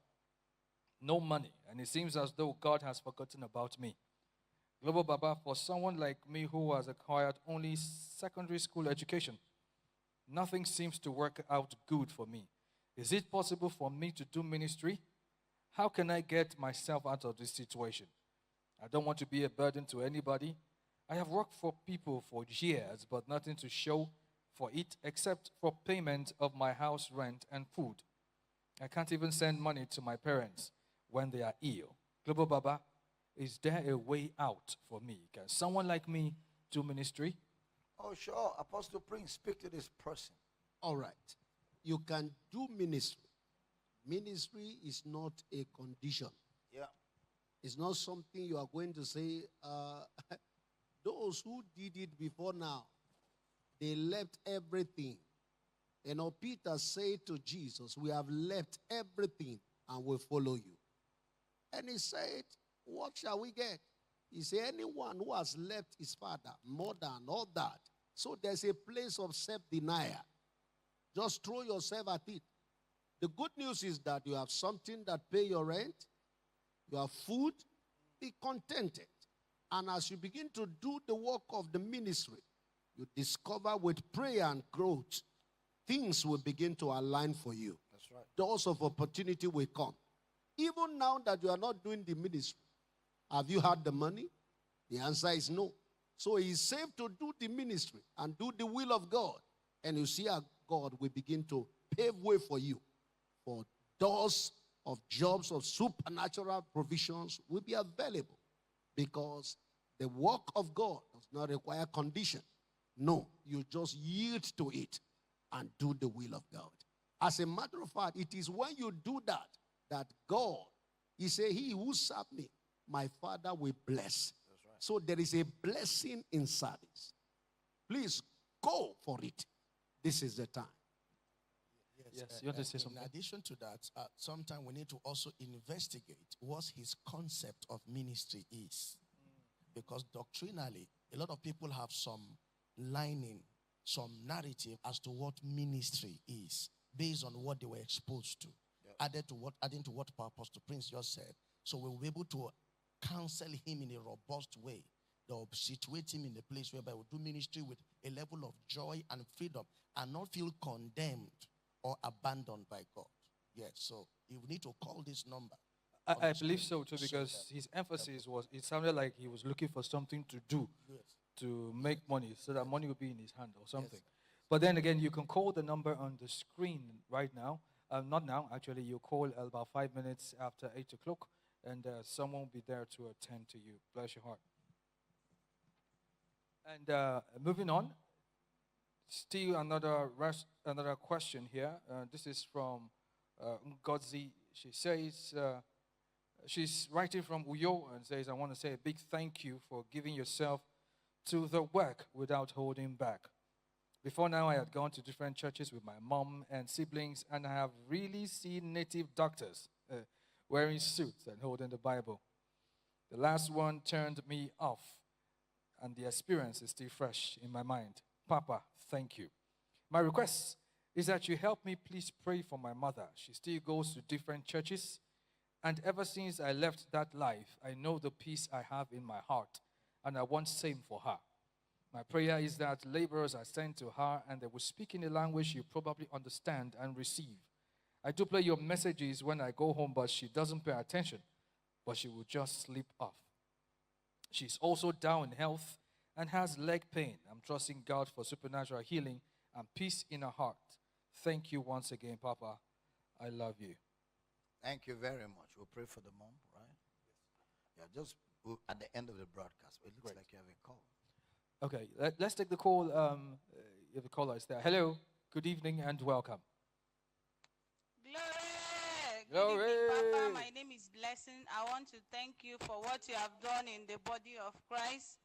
no money, and it seems as though God has forgotten about me. Global Baba, for someone like me who has acquired only secondary school education, nothing seems to work out good for me. Is it possible for me to do ministry? How can I get myself out of this situation? I don't want to be a burden to anybody. I have worked for people for years, but nothing to show for it except for payment of my house rent and food. I can't even send money to my parents when they are ill. Global Baba, Is there a way out for me? Can someone like me do ministry? Oh, sure. Apostle Prince, speak to this person. All right. You can do ministry. Ministry is not a condition. Yeah. It's not something you are going to say, those who did it before now, they left everything. You know, Peter said to Jesus, we have left everything and will follow you. And he said, what shall we get? He said, anyone who has left his father, mother, and all that. So there's a place of self-denial. Just throw yourself at it. The good news is that you have something that pay your rent, you have food, be contented. And as you begin to do the work of the ministry, you discover with prayer and growth, things will begin to align for you. That's right. Doors of opportunity will come. Even now that you are not doing the ministry, have you had the money? The answer is no. So it's safe to do the ministry and do the will of God. And you see how God will begin to pave way for you. For doors of jobs, of supernatural provisions will be available. Because the work of God does not require condition. No, you just yield to it and do the will of God. As a matter of fact, it is when you do that, that God, he said, he who served me, my Father will bless. That's right. So there is a blessing in service. Please go for it. This is the time. Yes, you want to say something? In addition to that, sometimes we need to also investigate what his concept of ministry is. Because doctrinally, a lot of people have some lining, some narrative as to what ministry is, based on what they were exposed to. Yep. Adding to what Apostle Prince just said. So we'll be able to counsel him in a robust way. They'll situate him in a place whereby we'll do ministry with a level of joy and freedom and not feel condemned or abandoned by God. Yes, so you need to call this number. I believe so too, because his emphasis was, it sounded like he was looking for something to do, to make money, so that money would be in his hand or something. But then again, you can call the number on the screen right now. Not now, actually. You call about 5 minutes after 8 o'clock, and someone will be there to attend to you. Bless your heart. And moving on, still another question here. This is from Ngozi. She says, she's writing from Uyo and says, I want to say a big thank you for giving yourself to the work without holding back. Before now, I had gone to different churches with my mom and siblings, and I have really seen native doctors wearing suits and holding the Bible. The last one turned me off, and the experience is still fresh in my mind. Papa, thank you. My request is that you help me please pray for my mother. She still goes to different churches, and ever since I left that life, I know the peace I have in my heart, and I want same for her. My prayer is that laborers are sent to her and they will speak in a language you probably understand and receive. I do play your messages when I go home, but she doesn't pay attention, but she will just sleep off. She's also down in health and has leg pain. I'm trusting God for supernatural healing and peace in her heart. Thank you once again, Papa. I love you. Thank you very much. We'll pray for the mom, right? Yeah, just at the end of the broadcast. It looks like you have a call. Okay, let's take the call. If the caller is there. Hello, good evening and welcome. Glory! Glory! Good evening, Papa. My name is Blessing. I want to thank you for what you have done in the body of Christ.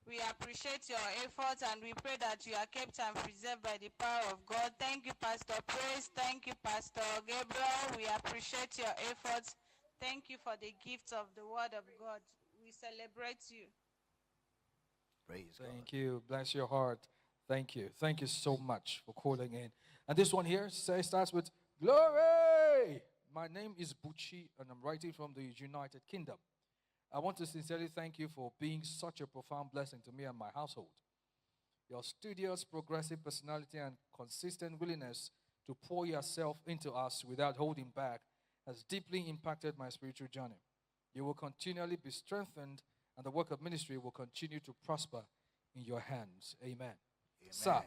We appreciate your efforts and we pray that you are kept and preserved by the power of God. Thank you, Pastor Praise. Thank you, Pastor Gabriel. We appreciate your efforts. Thank you for the gift of the word of God. We celebrate you. Praise God. Thank you. Bless your heart. Thank you. Thank you so much for calling in. And this one here starts with Glory! My name is Buchi and I'm writing from the United Kingdom. I want to sincerely thank you for being such a profound blessing to me and my household. Your studious, progressive personality and consistent willingness to pour yourself into us without holding back has deeply impacted my spiritual journey. You will continually be strengthened and the work of ministry will continue to prosper in your hands. Amen. Amen. Sir,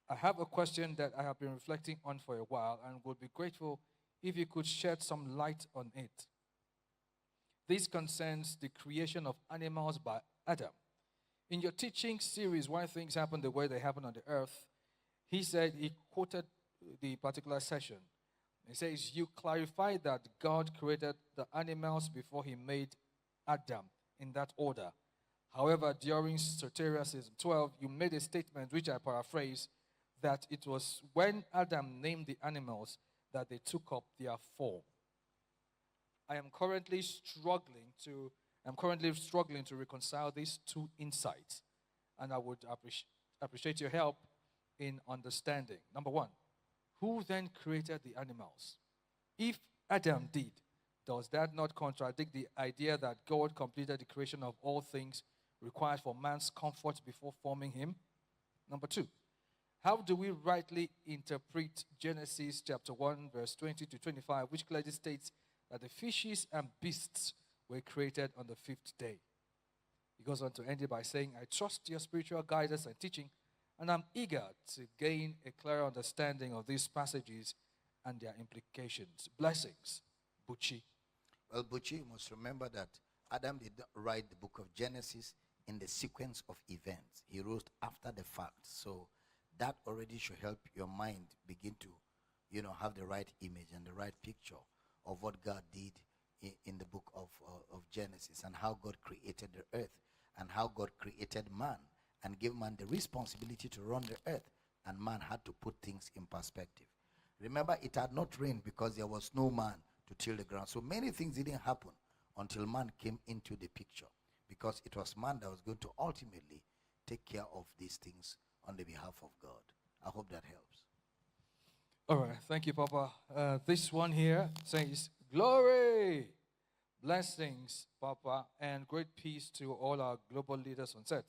I have a question that I have been reflecting on for a while and would be grateful if you could shed some light on it. This concerns the creation of animals by Adam. In your teaching series, Why Things Happen the Way They Happen on the Earth, he quoted the particular session. He says, you clarified that God created the animals before he made Adam in that order. However, during Soteria season 12, you made a statement, which I paraphrase, that it was when Adam named the animals that they took up their form. I am currently struggling to reconcile these two insights, and I would appreciate your help in understanding. Number one, who then created the animals? If Adam did, does that not contradict the idea that God completed the creation of all things required for man's comfort before forming him? Number two, how do we rightly interpret Genesis chapter 1, verse 20 to 25, which clearly states that the fishes and beasts were created on the fifth day? He goes on to end it by saying, I trust your spiritual guidance and teaching, and I'm eager to gain a clearer understanding of these passages and their implications. Blessings, Buchi. Well, Buchi, you must remember that Adam did not write the book of Genesis in the sequence of events. He wrote after the fact. So that already should help your mind begin to, have the right image and the right picture of what God did in the book of Genesis, and how God created the earth, and how God created man and gave man the responsibility to run the earth, and man had to put things in perspective. Remember, it had not rained because there was no man to till the ground. So many things didn't happen until man came into the picture, because it was man that was going to ultimately take care of these things on the behalf of God. I hope that helps. All right, thank you, Papa. This one here says, glory, blessings, Papa, and great peace to all our global leaders on set.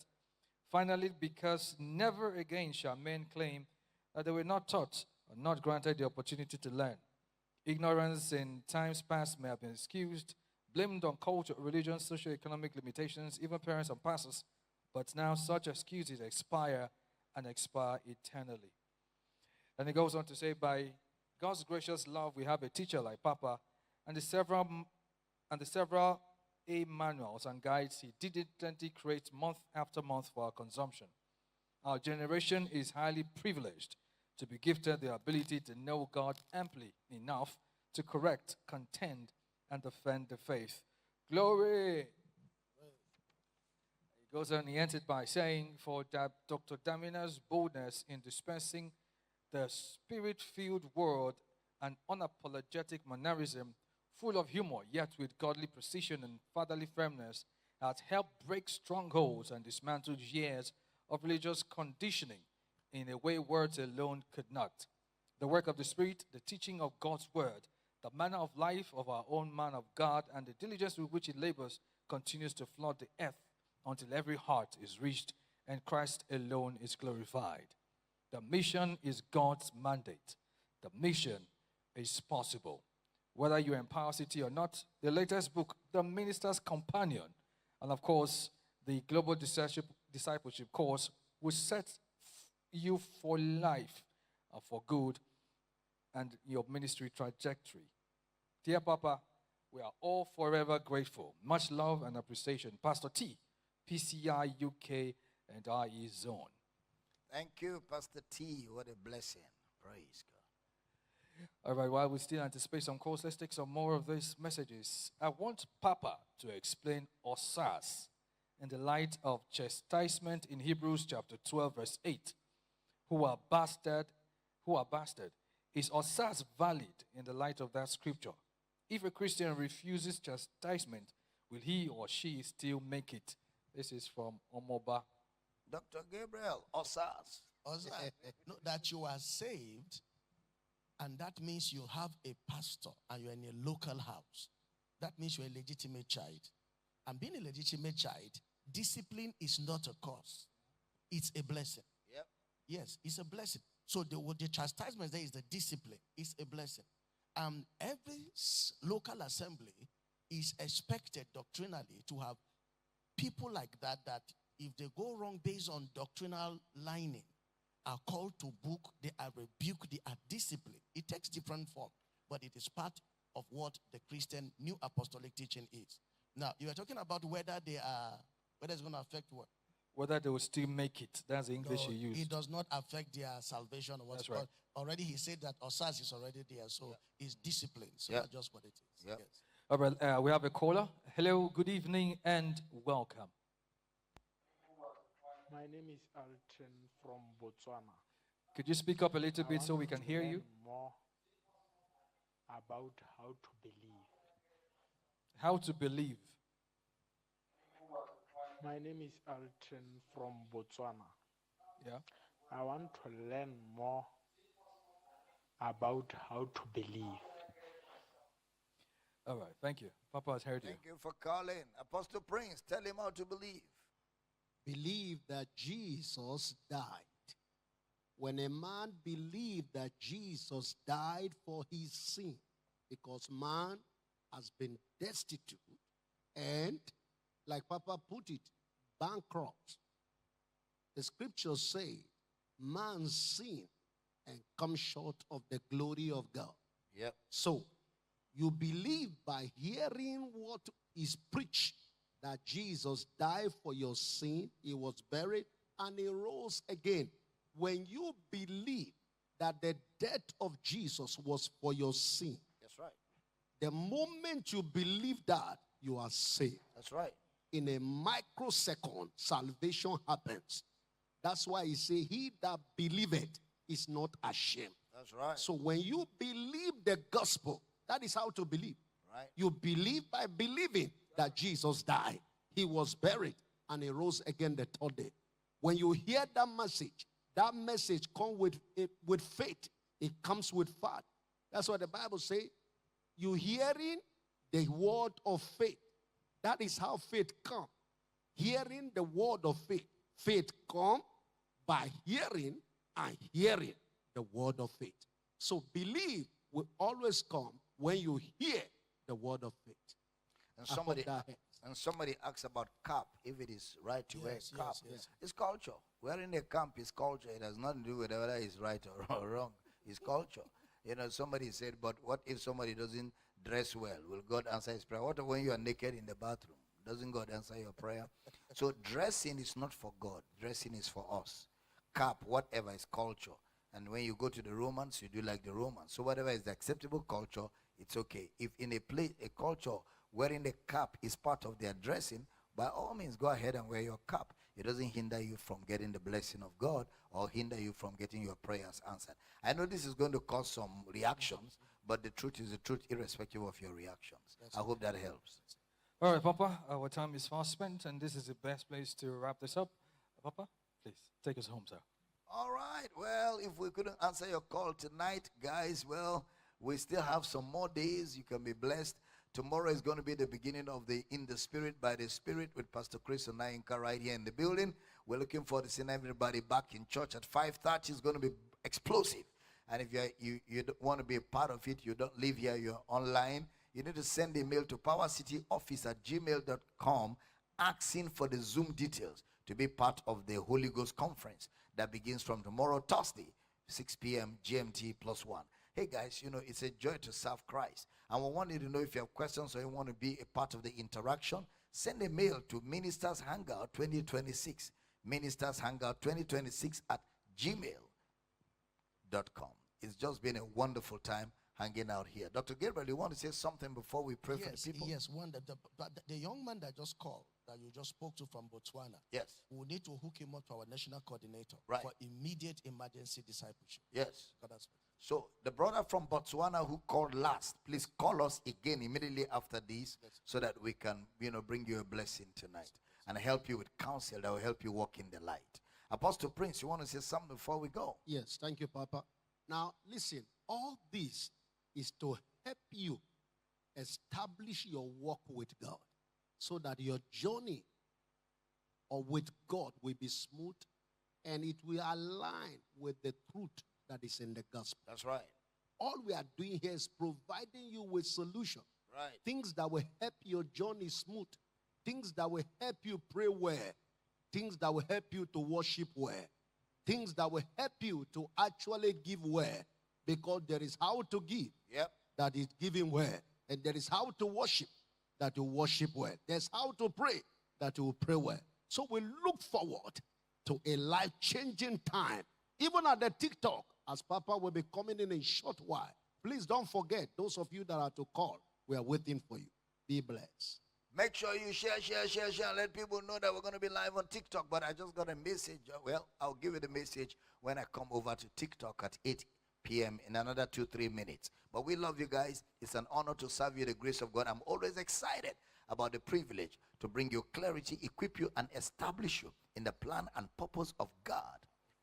Finally, because never again shall men claim that they were not taught or not granted the opportunity to learn. Ignorance in times past may have been excused, blamed on culture, religion, socio-economic limitations, even parents and pastors, but now such excuses expire and expire eternally. And he goes on to say, by God's gracious love, we have a teacher like Papa, and the several A manuals and guides he diligently creates month after month for our consumption. Our generation is highly privileged to be gifted the ability to know God amply enough to correct, contend, and defend the faith. Glory! He goes on, he ends it by saying, for Dr. Damina's boldness in dispensing the spirit-filled word and unapologetic mannerism, full of humor, yet with godly precision and fatherly firmness, has helped break strongholds and dismantle years of religious conditioning in a way words alone could not. The work of the Spirit, the teaching of God's word, the manner of life of our own man of God, and the diligence with which he labors continues to flood the earth until every heart is reached and Christ alone is glorified. The mission is God's mandate. The mission is possible. Whether you're in Power City or not, the latest book, The Minister's Companion, and of course, the Global Discipleship course, will set you for life, for good, and your ministry trajectory. Dear Papa, we are all forever grateful. Much love and appreciation. Pastor T, PCI UK and IE Zone. Thank you, Pastor T. What a blessing. Praise God. All right, while we still anticipate some calls, let's take some more of these messages. I want Papa to explain Osas in the light of chastisement in Hebrews chapter 12, verse 8. Who are bastard. Is Osas valid in the light of that scripture? If a Christian refuses chastisement, will he or she still make it? This is from Omoba. Dr. Gabriel, Osas. No, that you are saved, and that means you have a pastor and you're in a local house. That means you're a legitimate child. And being a legitimate child, discipline is not a curse. It's a blessing. Yep. Yes, it's a blessing. So the chastisement there is the discipline. It's a blessing. Every local assembly is expected doctrinally to have people like that if they go wrong based on doctrinal lining, are called to book, they are rebuked, they are disciplined. It takes different form, but it is part of what the Christian New Apostolic teaching is. Now, you are talking about whether it's going to affect what? Whether they will still make it. That's the English No, you use. it does not affect their salvation or what. That's right. Already he said that Osas is already there, so it's discipline. So Yeah. that's just what it is. Yeah. Yes. All right, we have a caller. Hello, good evening, and welcome. My name is Alton from Botswana. Could you speak up a little bit so we can hear you? More about how to believe. How to believe. My name is Alton from Botswana. Yeah. I want to learn more about how to believe. All right, thank you. Papa has heard you. Thank you for calling. Apostle Prince, tell him how to believe. Believe that Jesus died. When a man believed that Jesus died for his sin, because man has been destitute and, like Papa put it, bankrupt. The scriptures say, man sinned and come short of the glory of God. Yep. So, you believe by hearing what is preached, that Jesus died for your sin, he was buried, and he rose again. When you believe that the death of Jesus was for your sin, That's right. the moment you believe that, you are saved. That's right. In a microsecond, salvation happens. That's why he say, he that believeth is not ashamed. That's right. So when you believe the gospel, that is how to believe. Right. You believe by believing that Jesus died, he was buried, and he rose again the third day. When you hear that message comes with faith. It comes with faith. That's what the Bible says. You hearing the word of faith. That is how faith comes. Hearing the word of faith. Faith comes by hearing and hearing the word of faith. So believe will always come when you hear the word of faith. And I hope somebody, that helps. and somebody asks about cap, if it is right to wear Yes, cap. yes, yes. It's culture. Wearing a cap is culture. It has nothing to do with whether it's right or wrong. It's culture. You know, somebody said, but what if somebody doesn't dress well? Will God answer his prayer? What when you are naked in the bathroom? Doesn't God answer your prayer? So dressing is not for God. Dressing is for us. Cap, whatever, is culture. And when you go to the Romans, you do like the Romans. So whatever is the acceptable culture, it's okay. If in a place, a culture, wearing a cap is part of their dressing, by all means, go ahead and wear your cap. It doesn't hinder you from getting the blessing of God or hinder you from getting your prayers answered. I know this is going to cause some reactions, but the truth is the truth irrespective of your reactions. I hope that helps. All right, Papa, our time is fast spent, and this is the best place to wrap this up. Papa, please take us home, sir. All right. Well, if we couldn't answer your call tonight, guys, well, we still have some more days. You can be blessed. Tomorrow is going to be the beginning of the In the Spirit, by the Spirit with Pastor Chris Onayinka right here in the building. We're looking forward to seeing everybody back in church at 5:30. It's going to be explosive. And if you don't want to be a part of it, you don't live here, you're online, you need to send a mail to powercityoffice@gmail.com asking for the Zoom details to be part of the Holy Ghost conference that begins from tomorrow, Thursday, 6 p.m. GMT +1. Hey guys, you know, it's a joy to serve Christ. And we want you to know if you have questions or you want to be a part of the interaction, send a mail to Ministers Hangout 2026. Ministers Hangout 2026 at gmail.com. It's just been a wonderful time hanging out here. Dr. Gabriel, you want to say something before we pray for the people? Yes, the young man that just called, that you just spoke to from Botswana, Yes. we need to hook him up to our national coordinator Right. for immediate emergency discipleship. Yes. God has- So the brother from Botswana who called last, please call us again immediately after this so that we can, bring you a blessing tonight and help you with counsel that will help you walk in the light. Apostle Prince, you want to say something before we go? Yes, thank you, Papa. Now, listen, all this is to help you establish your walk with God so that your journey or with God will be smooth and it will align with the truth that is in the gospel. That's right. All we are doing here is providing you with solution. Right. Things that will help your journey smooth. Things that will help you pray well. Things that will help you to worship well. Things that will help you to actually give well. Because there is how to give Yep. that is giving well. And there is how to worship that you worship well. There's how to pray that you pray well. So we look forward to a life-changing time. Even at the TikTok, as Papa will be coming in a short while. Please don't forget, those of you that are to call, we are waiting for you. Be blessed. Make sure you share. Let people know that we're going to be live on TikTok. But I just got a message. Well, I'll give you the message when I come over to TikTok at 8 p.m. in another 2-3 minutes. But we love you guys. It's an honor to serve you the grace of God. I'm always excited about the privilege to bring you clarity, equip you, and establish you in the plan and purpose of God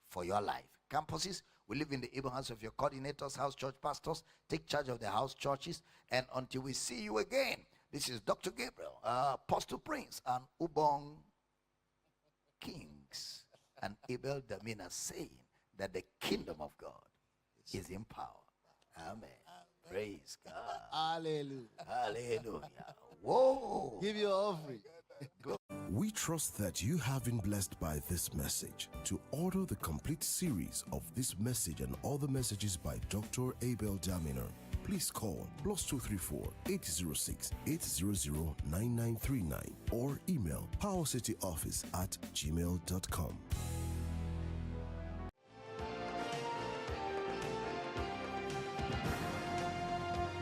for your life. Campuses, we live in the able hands of your coordinators, house church pastors. Take charge of the house churches. And until we see you again, this is Dr. Gabriel, Apostle Prince, and Ubong Kings, and Abel Damina saying that the kingdom of God is in power. Amen. Praise God. Hallelujah. Hallelujah. Whoa. Give your offering. We trust that you have been blessed by this message. To order the complete series of this message and other messages by Dr. Abel Damina, please call +234 806 800 9939 or email powercityoffice@gmail.com.